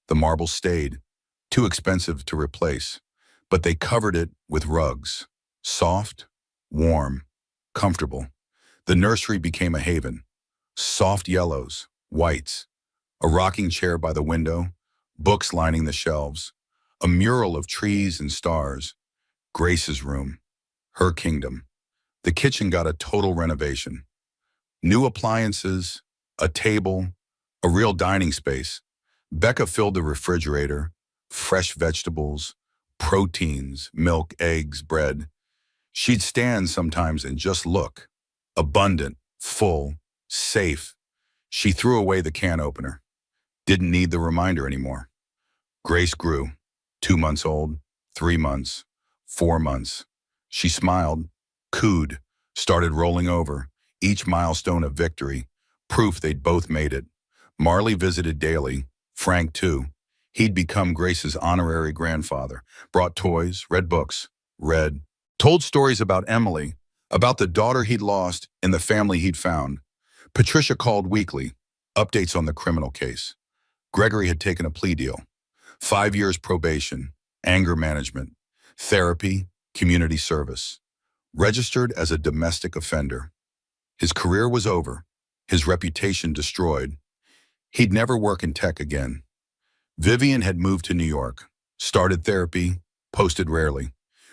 The marble stayed, too expensive to replace, but they covered it with rugs. Soft, warm, comfortable. The nursery became a haven. Soft yellows, whites, a rocking chair by the window, books lining the shelves, a mural of trees and stars. Grace's room, her kingdom. The kitchen got a total renovation. New appliances, a table, a real dining space. Becca filled the refrigerator, fresh vegetables, proteins, milk, eggs, bread. She'd stand sometimes and just look. Abundant, full, safe. She threw away the can opener. Didn't need the reminder anymore. Grace grew. 2 months old, 3 months, 4 months. She smiled, cooed, started rolling over, each milestone a victory, proof they'd both made it. Marley visited daily, Frank too. He'd become Grace's honorary grandfather, brought toys, read books, told stories about Emily, about the daughter he'd lost and the family he'd found. Patricia called weekly, updates on the criminal case. Gregory had taken a plea deal. 5 years probation, anger management, therapy, community service. Registered as a domestic offender. His career was over, his reputation destroyed. He'd never work in tech again. Vivian had moved to New York, started therapy, posted rarely.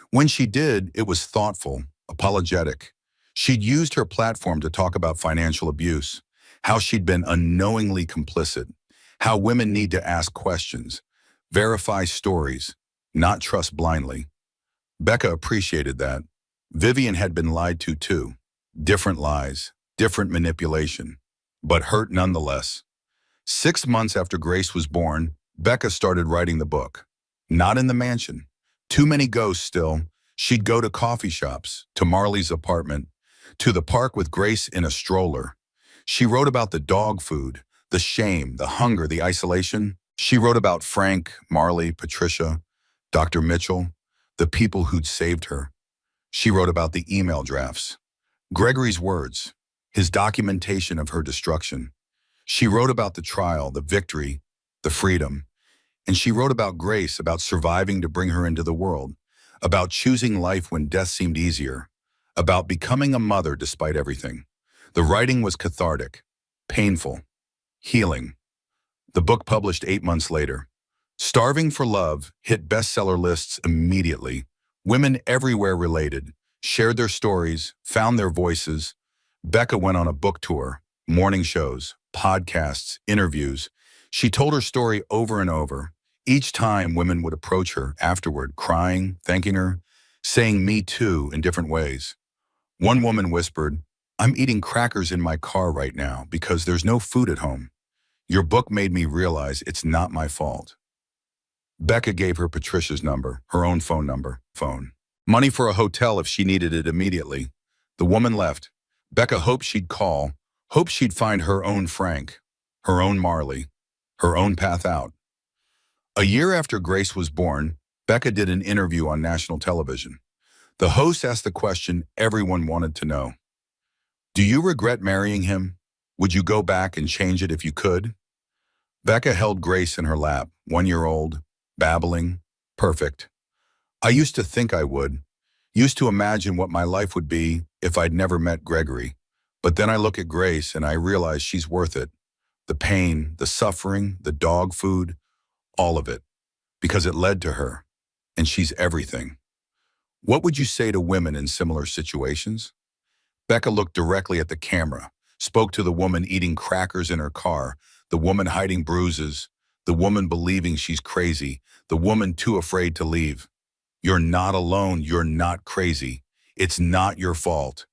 When she did, it was thoughtful, apologetic. She'd used her platform to talk about financial abuse, how she'd been unknowingly complicit, how women need to ask questions, verify stories, not trust blindly. Becca appreciated that. Vivian had been lied to too. Different lies, different manipulation, but hurt nonetheless. 6 months after Grace was born, Becca started writing the book. Not in the mansion. Too many ghosts still. She'd go to coffee shops, to Marley's apartment, to the park with Grace in a stroller. She wrote about the dog food, the shame, the hunger, the isolation. She wrote about Frank, Marley, Patricia, Dr. Mitchell, the people who'd saved her. She wrote about the email drafts. Gregory's words, his documentation of her destruction. She wrote about the trial, the victory, the freedom. And she wrote about Grace, about surviving to bring her into the world, about choosing life when death seemed easier, about becoming a mother despite everything. The writing was cathartic, painful, healing. The book published 8 months later. Starving for Love hit bestseller lists immediately. Women everywhere related, shared their stories, found their voices. Becca went on a book tour, morning shows, podcasts, interviews. She told her story over and over. Each time women would approach her afterward, crying, thanking her, saying me too in different ways. One woman whispered, "I'm eating crackers in my car right now because there's no food at home. Your book made me realize it's not my fault." Becca gave her Patricia's number, her own phone number, money for a hotel if she needed it immediately. The woman left. Becca hoped she'd call, hoped she'd find her own Frank, her own Marley, her own path out. A year after Grace was born, Becca did an interview on national television. The host asked the question everyone wanted to know. Do you regret marrying him? Would you go back and change it if you could? Becca held Grace in her lap, 1-year-old, babbling, perfect. I used to think I would, used to imagine what my life would be if I'd never met Gregory. But then I look at Grace and I realize she's worth it. The pain, the suffering, the dog food, all of it. Because it led to her. And she's everything. What would you say to women in similar situations? Becca looked directly at the camera, spoke to the woman eating crackers in her car, the woman hiding bruises, the woman believing she's crazy, the woman too afraid to leave. You're not alone. You're not crazy. It's not your fault.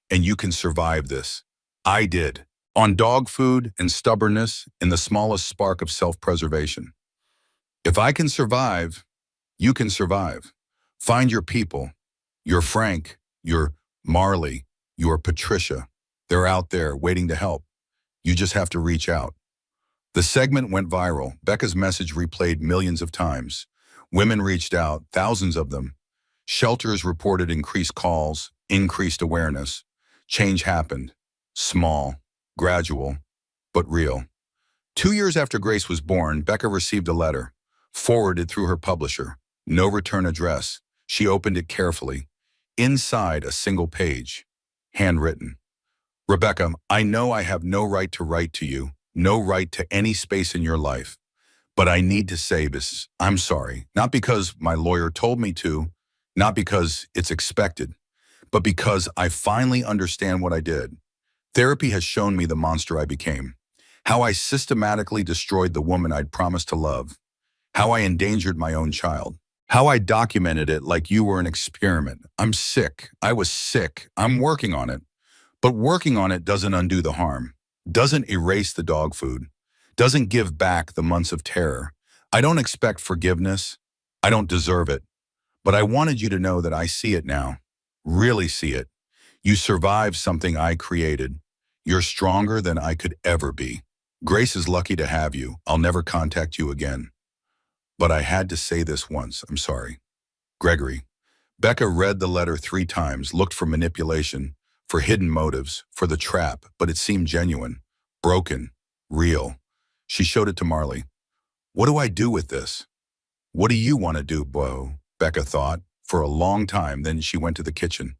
And you can survive this. I did. On dog food and stubbornness and the smallest spark of self-preservation. If I can survive, you can survive. Find your people. Your Frank, your Marley, your Patricia. They're out there waiting to help. You just have to reach out. The segment went viral. Becca's message replayed millions of times. Women reached out, thousands of them. Shelters reported increased calls, increased awareness. Change happened. Small, gradual, but real. 2 years after Grace was born, Becca received a letter, forwarded through her publisher. No return address. She opened it carefully. Inside, a single page, handwritten. Rebecca, I know I have no right to write to you, no right to any space in your life, but I need to say this. I'm sorry, not because my lawyer told me to, not because it's expected, but because I finally understand what I did. Therapy has shown me the monster I became, how I systematically destroyed the woman I'd promised to love, how I endangered my own child, how I documented it like you were an experiment. I'm sick. I was sick. I'm working on it. But working on it doesn't undo the harm, doesn't erase the dog food, doesn't give back the months of terror. I don't expect forgiveness. I don't deserve it. But I wanted you to know that I see it now, really see it. You survived something I created. You're stronger than I could ever be. Grace is lucky to have you. I'll never contact you again. But I had to say this once. I'm sorry. Gregory. Becca read the letter 3 times, looked for manipulation, for hidden motives, for the trap, but it seemed genuine, broken, real. She showed it to Marley. What do I do with this? What do you want to do, Bo? Becca thought, for a long time. Then she went to the kitchen.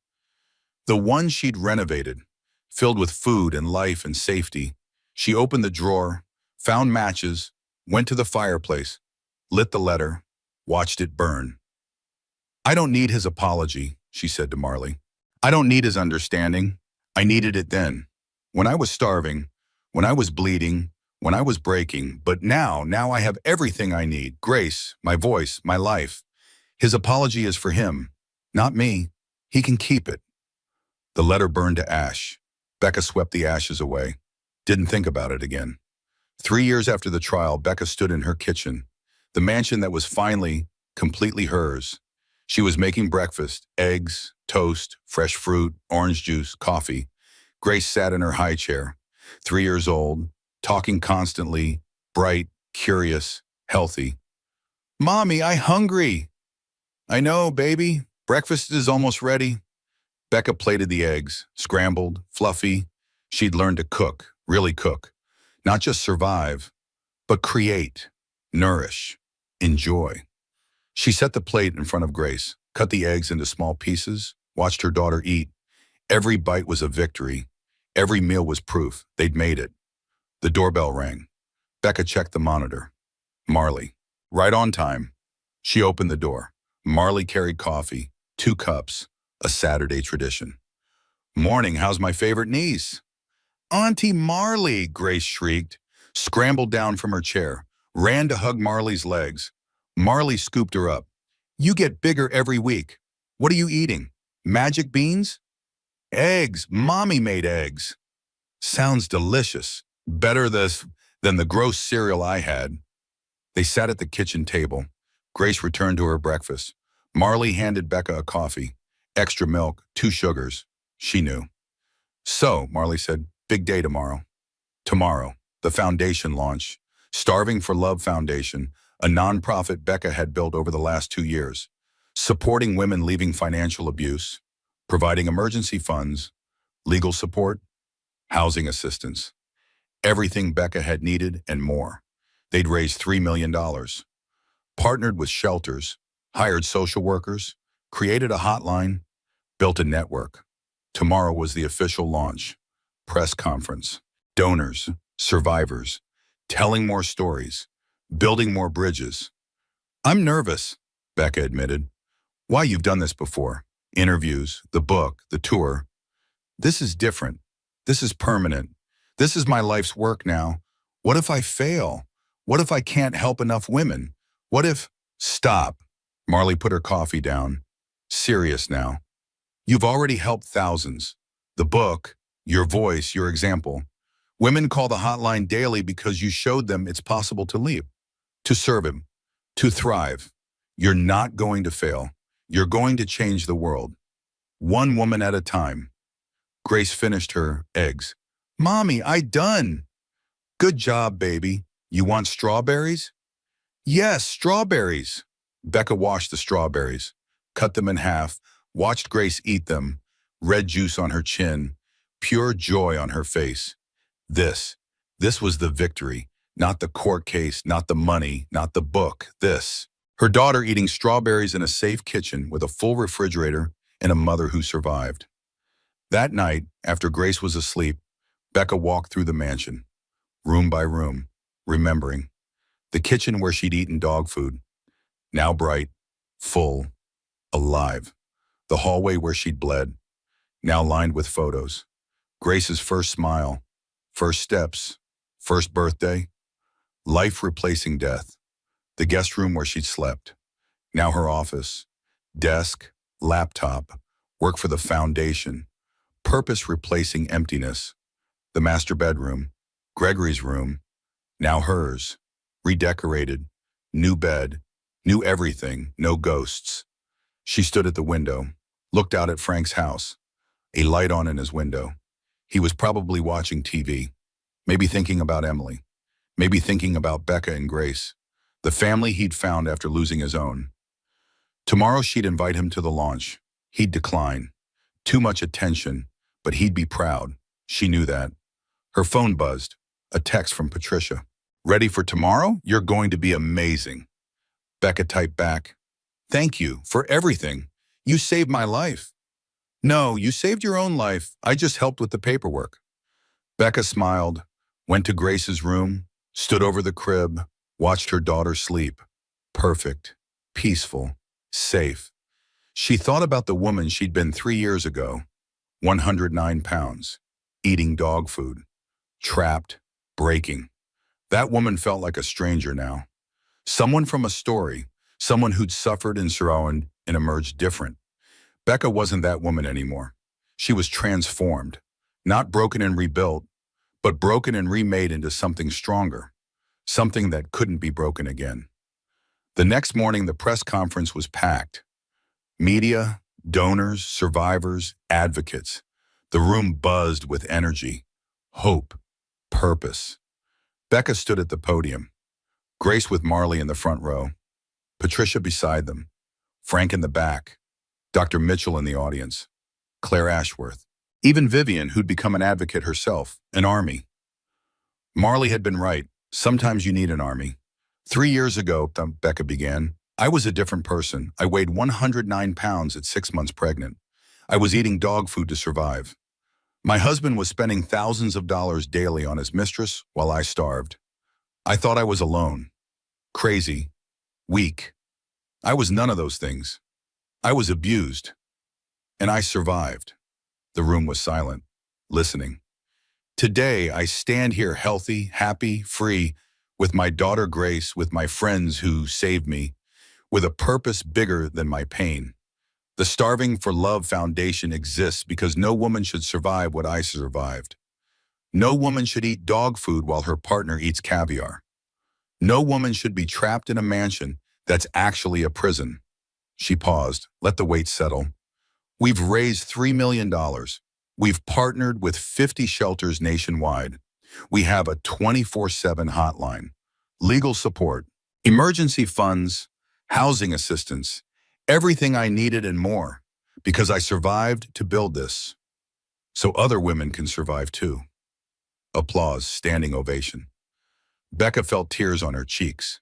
The one she'd renovated, filled with food and life and safety. She opened the drawer, found matches, went to the fireplace, lit the letter, watched it burn. I don't need his apology, she said to Marley. I don't need his understanding. I needed it then. When I was starving, when I was bleeding, when I was breaking, but now I have everything I need. Grace, my voice, my life. His apology is for him, not me. He can keep it. The letter burned to ash. Becca swept the ashes away. Didn't think about it again. 3 years after the trial, Becca stood in her kitchen, the mansion that was finally completely hers. She was making breakfast, eggs, toast, fresh fruit, orange juice, coffee. Grace sat in her high chair, 3 years old, talking constantly, bright, curious, healthy. Mommy, I hungry. I know, baby. Breakfast is almost ready. Becca plated the eggs, scrambled, fluffy. She'd learned to cook, really cook. Not just survive, but create, nourish, enjoy. She set the plate in front of Grace, cut the eggs into small pieces, watched her daughter eat. Every bite was a victory. Every meal was proof they'd made it. The doorbell rang. Becca checked the monitor. Marley. Right on time. She opened the door. Marley carried coffee, 2 cups, a Saturday tradition. Morning, how's my favorite niece? Auntie Marley, Grace shrieked, scrambled down from her chair, ran to hug Marley's legs. Marley scooped her up. You get bigger every week. What are you eating? Magic beans? Eggs. Mommy made eggs. Sounds delicious. Better this than the gross cereal I had. They sat at the kitchen table. Grace returned to her breakfast. Marley handed Becca a coffee. Extra milk, 2 sugars. She knew. So, Marley said, big day tomorrow. Tomorrow, the foundation launch. Starving for Love Foundation, a nonprofit Becca had built over the last 2 years, supporting women leaving financial abuse, providing emergency funds, legal support, housing assistance, everything Becca had needed and more. They'd raised $3 million, partnered with shelters, hired social workers, created a hotline, built a network. Tomorrow was the official launch, press conference, donors, survivors, telling more stories, building more bridges. I'm nervous, Becca admitted. Why, you've done this before. Interviews, the book, the tour. This is different. This is permanent. This is my life's work now. What if I fail? What if I can't help enough women? What if... Stop. Marley put her coffee down. Serious now. You've already helped thousands. The book, your voice, your example. Women call the hotline daily because you showed them it's possible to lead, to serve him, to thrive. You're not going to fail. You're going to change the world. One woman at a time. Grace finished her eggs. Mommy, I done. Good job, baby. You want strawberries? Yes, strawberries. Becca washed the strawberries, cut them in half, watched Grace eat them, red juice on her chin, pure joy on her face. This was the victory, not the court case, not the money, not the book, this. Her daughter eating strawberries in a safe kitchen with a full refrigerator and a mother who survived. That night, after Grace was asleep, Becca walked through the mansion, room by room, remembering. The kitchen where she'd eaten dog food, now bright, full, alive. The hallway where she'd bled, now lined with photos. Grace's first smile, first steps, first birthday, life replacing death. The guest room where she'd slept, now her office, desk, laptop, work for the foundation, purpose replacing emptiness. The master bedroom, Gregory's room, now hers, redecorated, new bed, new everything, no ghosts. She stood at the window, looked out at Frank's house, a light on in his window. He was probably watching TV, maybe thinking about Emily, maybe thinking about Becca and Grace, the family he'd found after losing his own. Tomorrow she'd invite him to the launch. He'd decline. Too much attention, but he'd be proud. She knew that. Her phone buzzed, a text from Patricia. Ready for tomorrow? You're going to be amazing. Becca typed back, thank you for everything. You saved my life. No, you saved your own life. I just helped with the paperwork. Becca smiled, went to Grace's room, stood over the crib, watched her daughter sleep. Perfect, peaceful, safe. She thought about the woman she'd been 3 years ago, 109 pounds, eating dog food, trapped, breaking. That woman felt like a stranger now. Someone from a story, someone who'd suffered and survived and emerged different. Becca wasn't that woman anymore. She was transformed, not broken and rebuilt, but broken and remade into something stronger, something that couldn't be broken again. The next morning, the press conference was packed. Media, donors, survivors, advocates. The room buzzed with energy, hope, purpose. Becca stood at the podium, Grace with Marley in the front row, Patricia beside them, Frank in the back, Dr. Mitchell in the audience, Claire Ashworth, even Vivian, who'd become an advocate herself, an army. Marley had been right. Sometimes you need an army. 3 years ago, Becca began, I was a different person. I weighed 109 pounds at 6 months pregnant. I was eating dog food to survive. My husband was spending thousands of dollars daily on his mistress while I starved. I thought I was alone, crazy, weak. I was none of those things. I was abused. And I survived. The room was silent, listening. Today, I stand here healthy, happy, free, with my daughter Grace, with my friends who saved me, with a purpose bigger than my pain. The Starving for Love Foundation exists because no woman should survive what I survived. No woman should eat dog food while her partner eats caviar. No woman should be trapped in a mansion that's actually a prison. She paused, let the weight settle. We've raised $3 million. We've partnered with 50 shelters nationwide. We have a 24/7 hotline, legal support, emergency funds, housing assistance, everything I needed and more, because I survived to build this. So other women can survive too. Applause, standing ovation. Becca felt tears on her cheeks,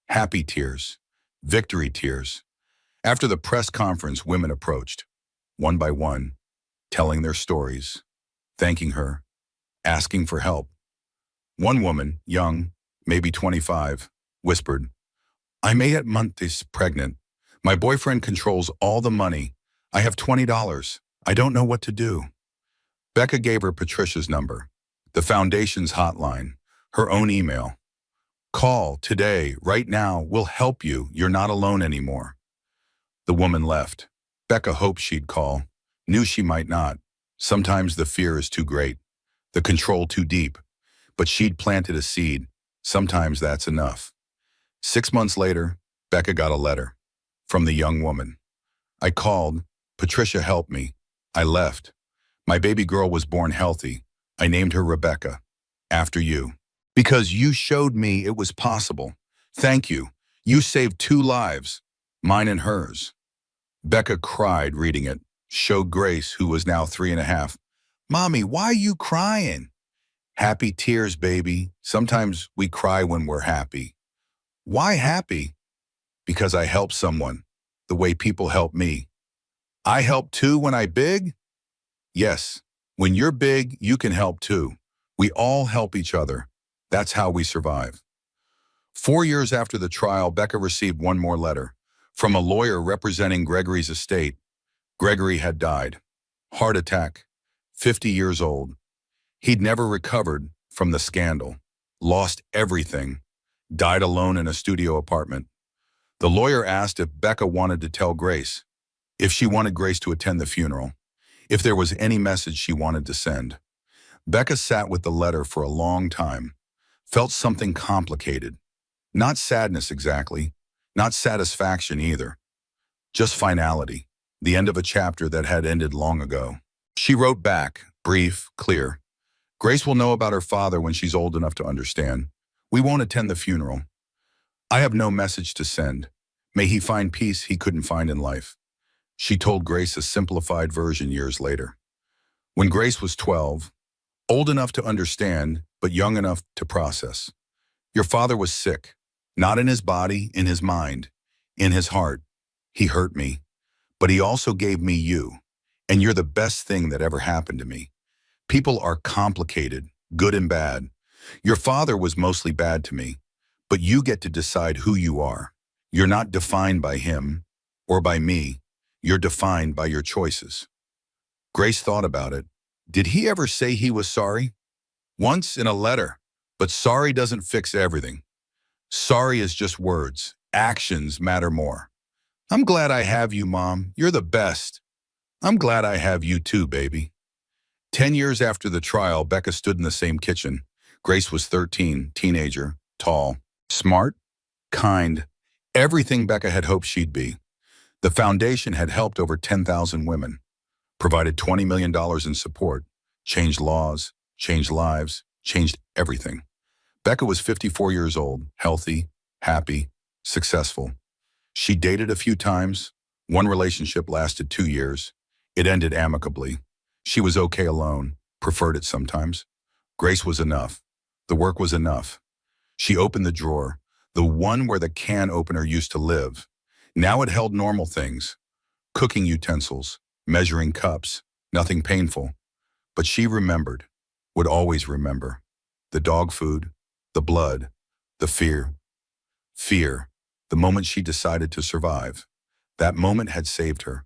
happy tears, victory tears. After the press conference, women approached, one by one, telling their stories, thanking her, asking for help. One woman, young, maybe 25, whispered, I'm 8 months pregnant. My boyfriend controls all the money. I have $20. I don't know what to do. Becca gave her Patricia's number, the foundation's hotline, her own email. Call today, right now, we'll help you. You're not alone anymore. The woman left. Becca hoped she'd call, knew she might not. Sometimes the fear is too great, the control too deep. But she'd planted a seed. Sometimes that's enough. 6 months later, Becca got a letter from the young woman. I called. Patricia helped me. I left. My baby girl was born healthy. I named her Rebecca, after you. Because you showed me it was possible. Thank you. You saved 2 lives, mine and hers. Becca cried reading it, showed Grace, who was now 3.5. Mommy, why are you crying? Happy tears, baby. Sometimes we cry when we're happy. Why happy? Because I helped someone, the way people help me. I help too when I big? Yes, when you're big, you can help too. We all help each other. That's how we survive. 4 years after the trial, Becca received one more letter from a lawyer representing Gregory's estate. Gregory had died. Heart attack, 50 years old. He'd never recovered from the scandal, lost everything, died alone in a studio apartment. The lawyer asked if Becca wanted to tell Grace, if she wanted Grace to attend the funeral, if there was any message she wanted to send. Becca sat with the letter for a long time, felt something complicated. Not sadness exactly, not satisfaction either. Just finality, the end of a chapter that had ended long ago. She wrote back, brief, clear. Grace will know about her father when she's old enough to understand. We won't attend the funeral. I have no message to send. May he find peace he couldn't find in life. She told Grace a simplified version years later. When Grace was 12, old enough to understand, but young enough to process. Your father was sick, not in his body, in his mind, in his heart. He hurt me, but he also gave me you, and you're the best thing that ever happened to me. People are complicated, good and bad. Your father was mostly bad to me, but you get to decide who you are. You're not defined by him or by me. You're defined by your choices. Grace thought about it. Did he ever say he was sorry? Once in a letter, but sorry doesn't fix everything. Sorry is just words. Actions matter more. I'm glad I have you, Mom. You're the best. I'm glad I have you too, baby. 10 years after the trial, Becca stood in the same kitchen. Grace was 13, teenager, tall, smart, kind, everything Becca had hoped she'd be. The foundation had helped over 10,000 women, provided $20 million in support, changed laws, changed lives, changed everything. Becca was 54 years old, healthy, happy, successful. She dated a few times. One relationship lasted 2 years. It ended amicably. She was okay alone, preferred it sometimes. Grace was enough. The work was enough. She opened the drawer, the one where the can opener used to live. Now it held normal things, cooking utensils, measuring cups, nothing painful. But she remembered, would always remember, the dog food, the blood, the fear. Fear, the moment she decided to survive. That moment had saved her,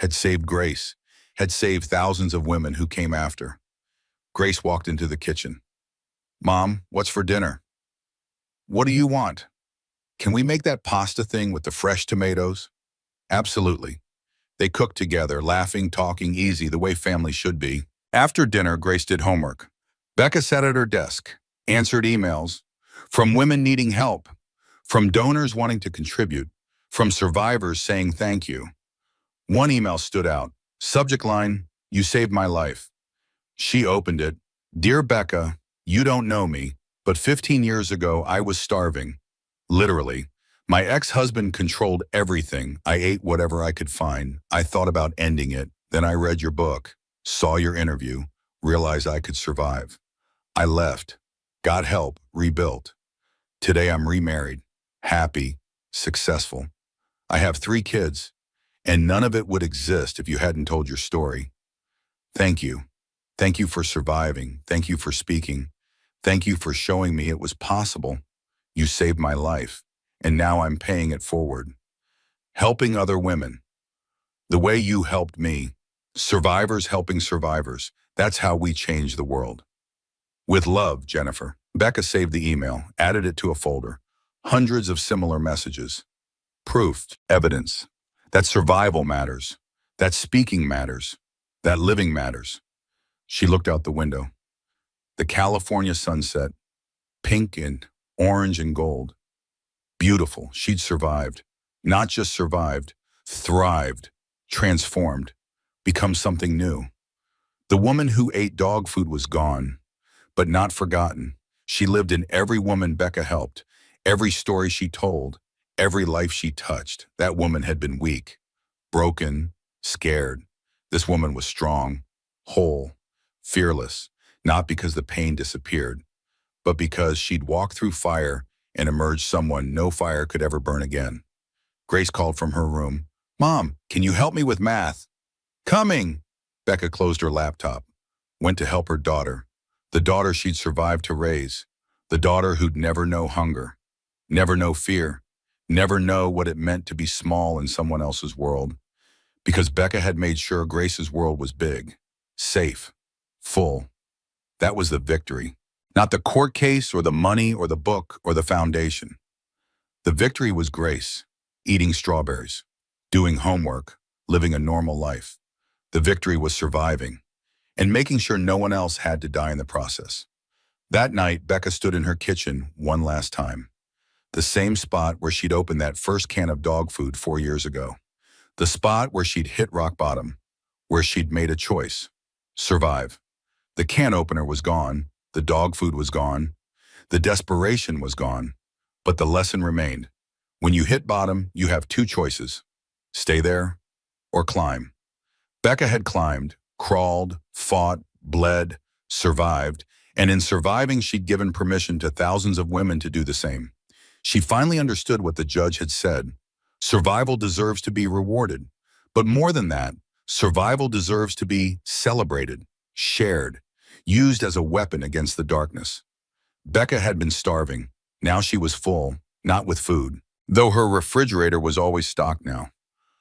had saved Grace, had saved thousands of women who came after. Grace walked into the kitchen. Mom, what's for dinner? What do you want? Can we make that pasta thing with the fresh tomatoes? Absolutely. They cooked together, laughing, talking, easy, the way family should be. After dinner, Grace did homework. Becca sat at her desk, answered emails, from women needing help, from donors wanting to contribute, from survivors saying thank you. One email stood out. Subject line, you saved my life. She opened it. Dear Becca, you don't know me, but 15 years ago I was starving. Literally. My ex-husband controlled everything. I ate whatever I could find. I thought about ending it. Then I read your book, saw your interview, realized I could survive. I left, got help, rebuilt. Today I'm remarried, happy, successful. I have 3 kids, and none of it would exist if you hadn't told your story. Thank you. Thank you for surviving. Thank you for speaking. Thank you for showing me it was possible. You saved my life, and now I'm paying it forward. Helping other women. The way you helped me. Survivors helping survivors. That's how we change the world. With love, Jennifer. Becca saved the email, added it to a folder. Hundreds of similar messages. Proof, evidence, that survival matters, that speaking matters, that living matters. She looked out the window. The California sunset, pink and orange and gold. Beautiful. She'd survived. Not just survived, thrived, transformed, become something new. The woman who ate dog food was gone, but not forgotten. She lived in every woman Becca helped, every story she told, every life she touched. That woman had been weak, broken, scared. This woman was strong, whole, fearless, not because the pain disappeared, but because she'd walked through fire and emerged someone no fire could ever burn again. Grace called from her room. "Mom, can you help me with math?" "Coming!" Becca closed her laptop, went to help her daughter, the daughter she'd survived to raise, the daughter who'd never know hunger, never know fear, never know what it meant to be small in someone else's world, because Becca had made sure Grace's world was big, safe, full. That was the victory. Not the court case or the money or the book or the foundation. The victory was Grace, eating strawberries, doing homework, living a normal life. The victory was surviving and making sure no one else had to die in the process. That night, Becca stood in her kitchen one last time. The same spot where she'd opened that first can of dog food 4 years ago. The spot where she'd hit rock bottom, where she'd made a choice. Survive. The can opener was gone. The dog food was gone. The desperation was gone. But the lesson remained. When you hit bottom, you have two choices. Stay there or climb. Becca had climbed, crawled, fought, bled, survived, and in surviving, she'd given permission to thousands of women to do the same. She finally understood what the judge had said. Survival deserves to be rewarded. But more than that, survival deserves to be celebrated, shared, used as a weapon against the darkness. Becca had been starving. Now she was full, not with food, though her refrigerator was always stocked now.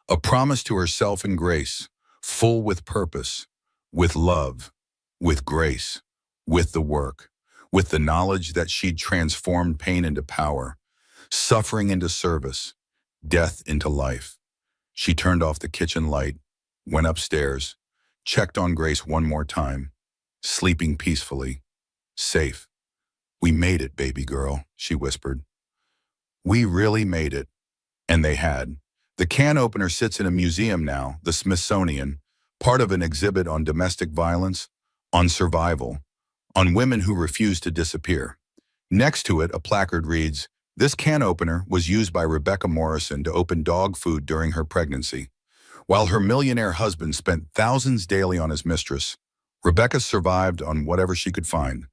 A promise to herself and Grace, full with purpose, with love, with grace, with the work, with the knowledge that she'd transformed pain into power, suffering into service, death into life. She turned off the kitchen light, went upstairs, checked on Grace one more time, sleeping peacefully, safe. "We made it, baby girl," she whispered. "We really made it." And they had. The can opener sits in a museum now, the Smithsonian, part of an exhibit on domestic violence, on survival, on women who refuse to disappear. Next to it, a placard reads, "This can opener was used by Rebecca Morrison to open dog food during her pregnancy. While her millionaire husband spent thousands daily on his mistress, Rebecca survived on whatever she could find."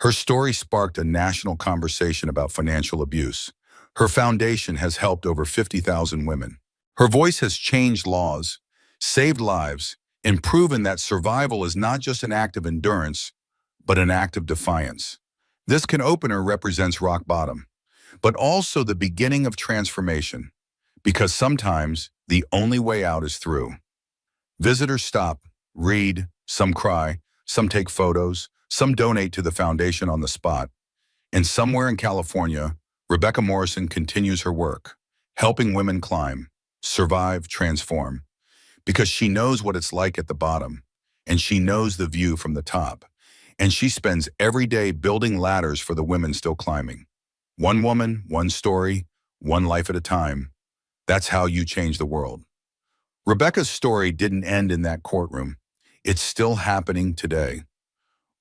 Her story sparked a national conversation about financial abuse. Her foundation has helped over 50,000 women. Her voice has changed laws, saved lives, and proven that survival is not just an act of endurance, but an act of defiance. This can opener represents rock bottom, but also the beginning of transformation, because sometimes the only way out is through. Visitors stop, read, some cry, some take photos, some donate to the foundation on the spot. And somewhere in California, Rebecca Morrison continues her work, helping women climb, survive, transform, because she knows what it's like at the bottom, and she knows the view from the top, and she spends every day building ladders for the women still climbing. One woman, one story, one life at a time. That's how you change the world. Rebecca's story didn't end in that courtroom. It's still happening today.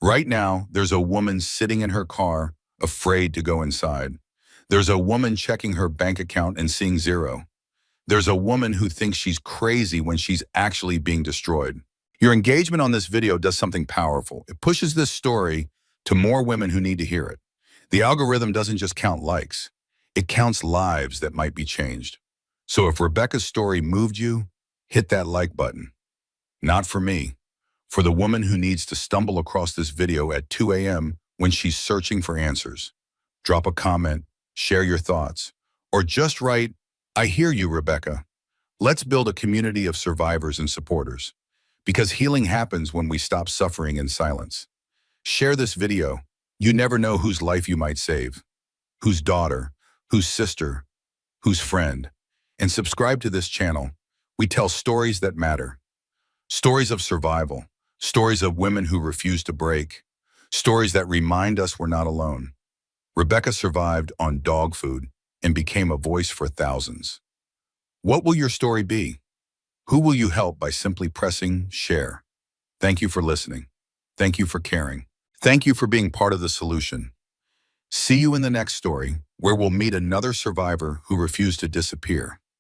Right now, there's a woman sitting in her car, afraid to go inside. There's a woman checking her bank account and seeing zero. There's a woman who thinks she's crazy when she's actually being destroyed. Your engagement on this video does something powerful. It pushes this story to more women who need to hear it. The algorithm doesn't just count likes. It counts lives that might be changed. So if Rebecca's story moved you, hit that like button. Not for me. For the woman who needs to stumble across this video at 2 a.m. when she's searching for answers. Drop a comment, share your thoughts, or just write, "I hear you, Rebecca." Let's build a community of survivors and supporters. Because healing happens when we stop suffering in silence. Share this video. You never know whose life you might save, whose daughter, whose sister, whose friend. And subscribe to this channel. We tell stories that matter. Stories of survival, stories of women who refuse to break, stories that remind us we're not alone. Rebecca survived on dog food and became a voice for thousands. What will your story be? Who will you help by simply pressing share? Thank you for listening. Thank you for caring. Thank you for being part of the solution. See you in the next story, where we'll meet another survivor who refused to disappear.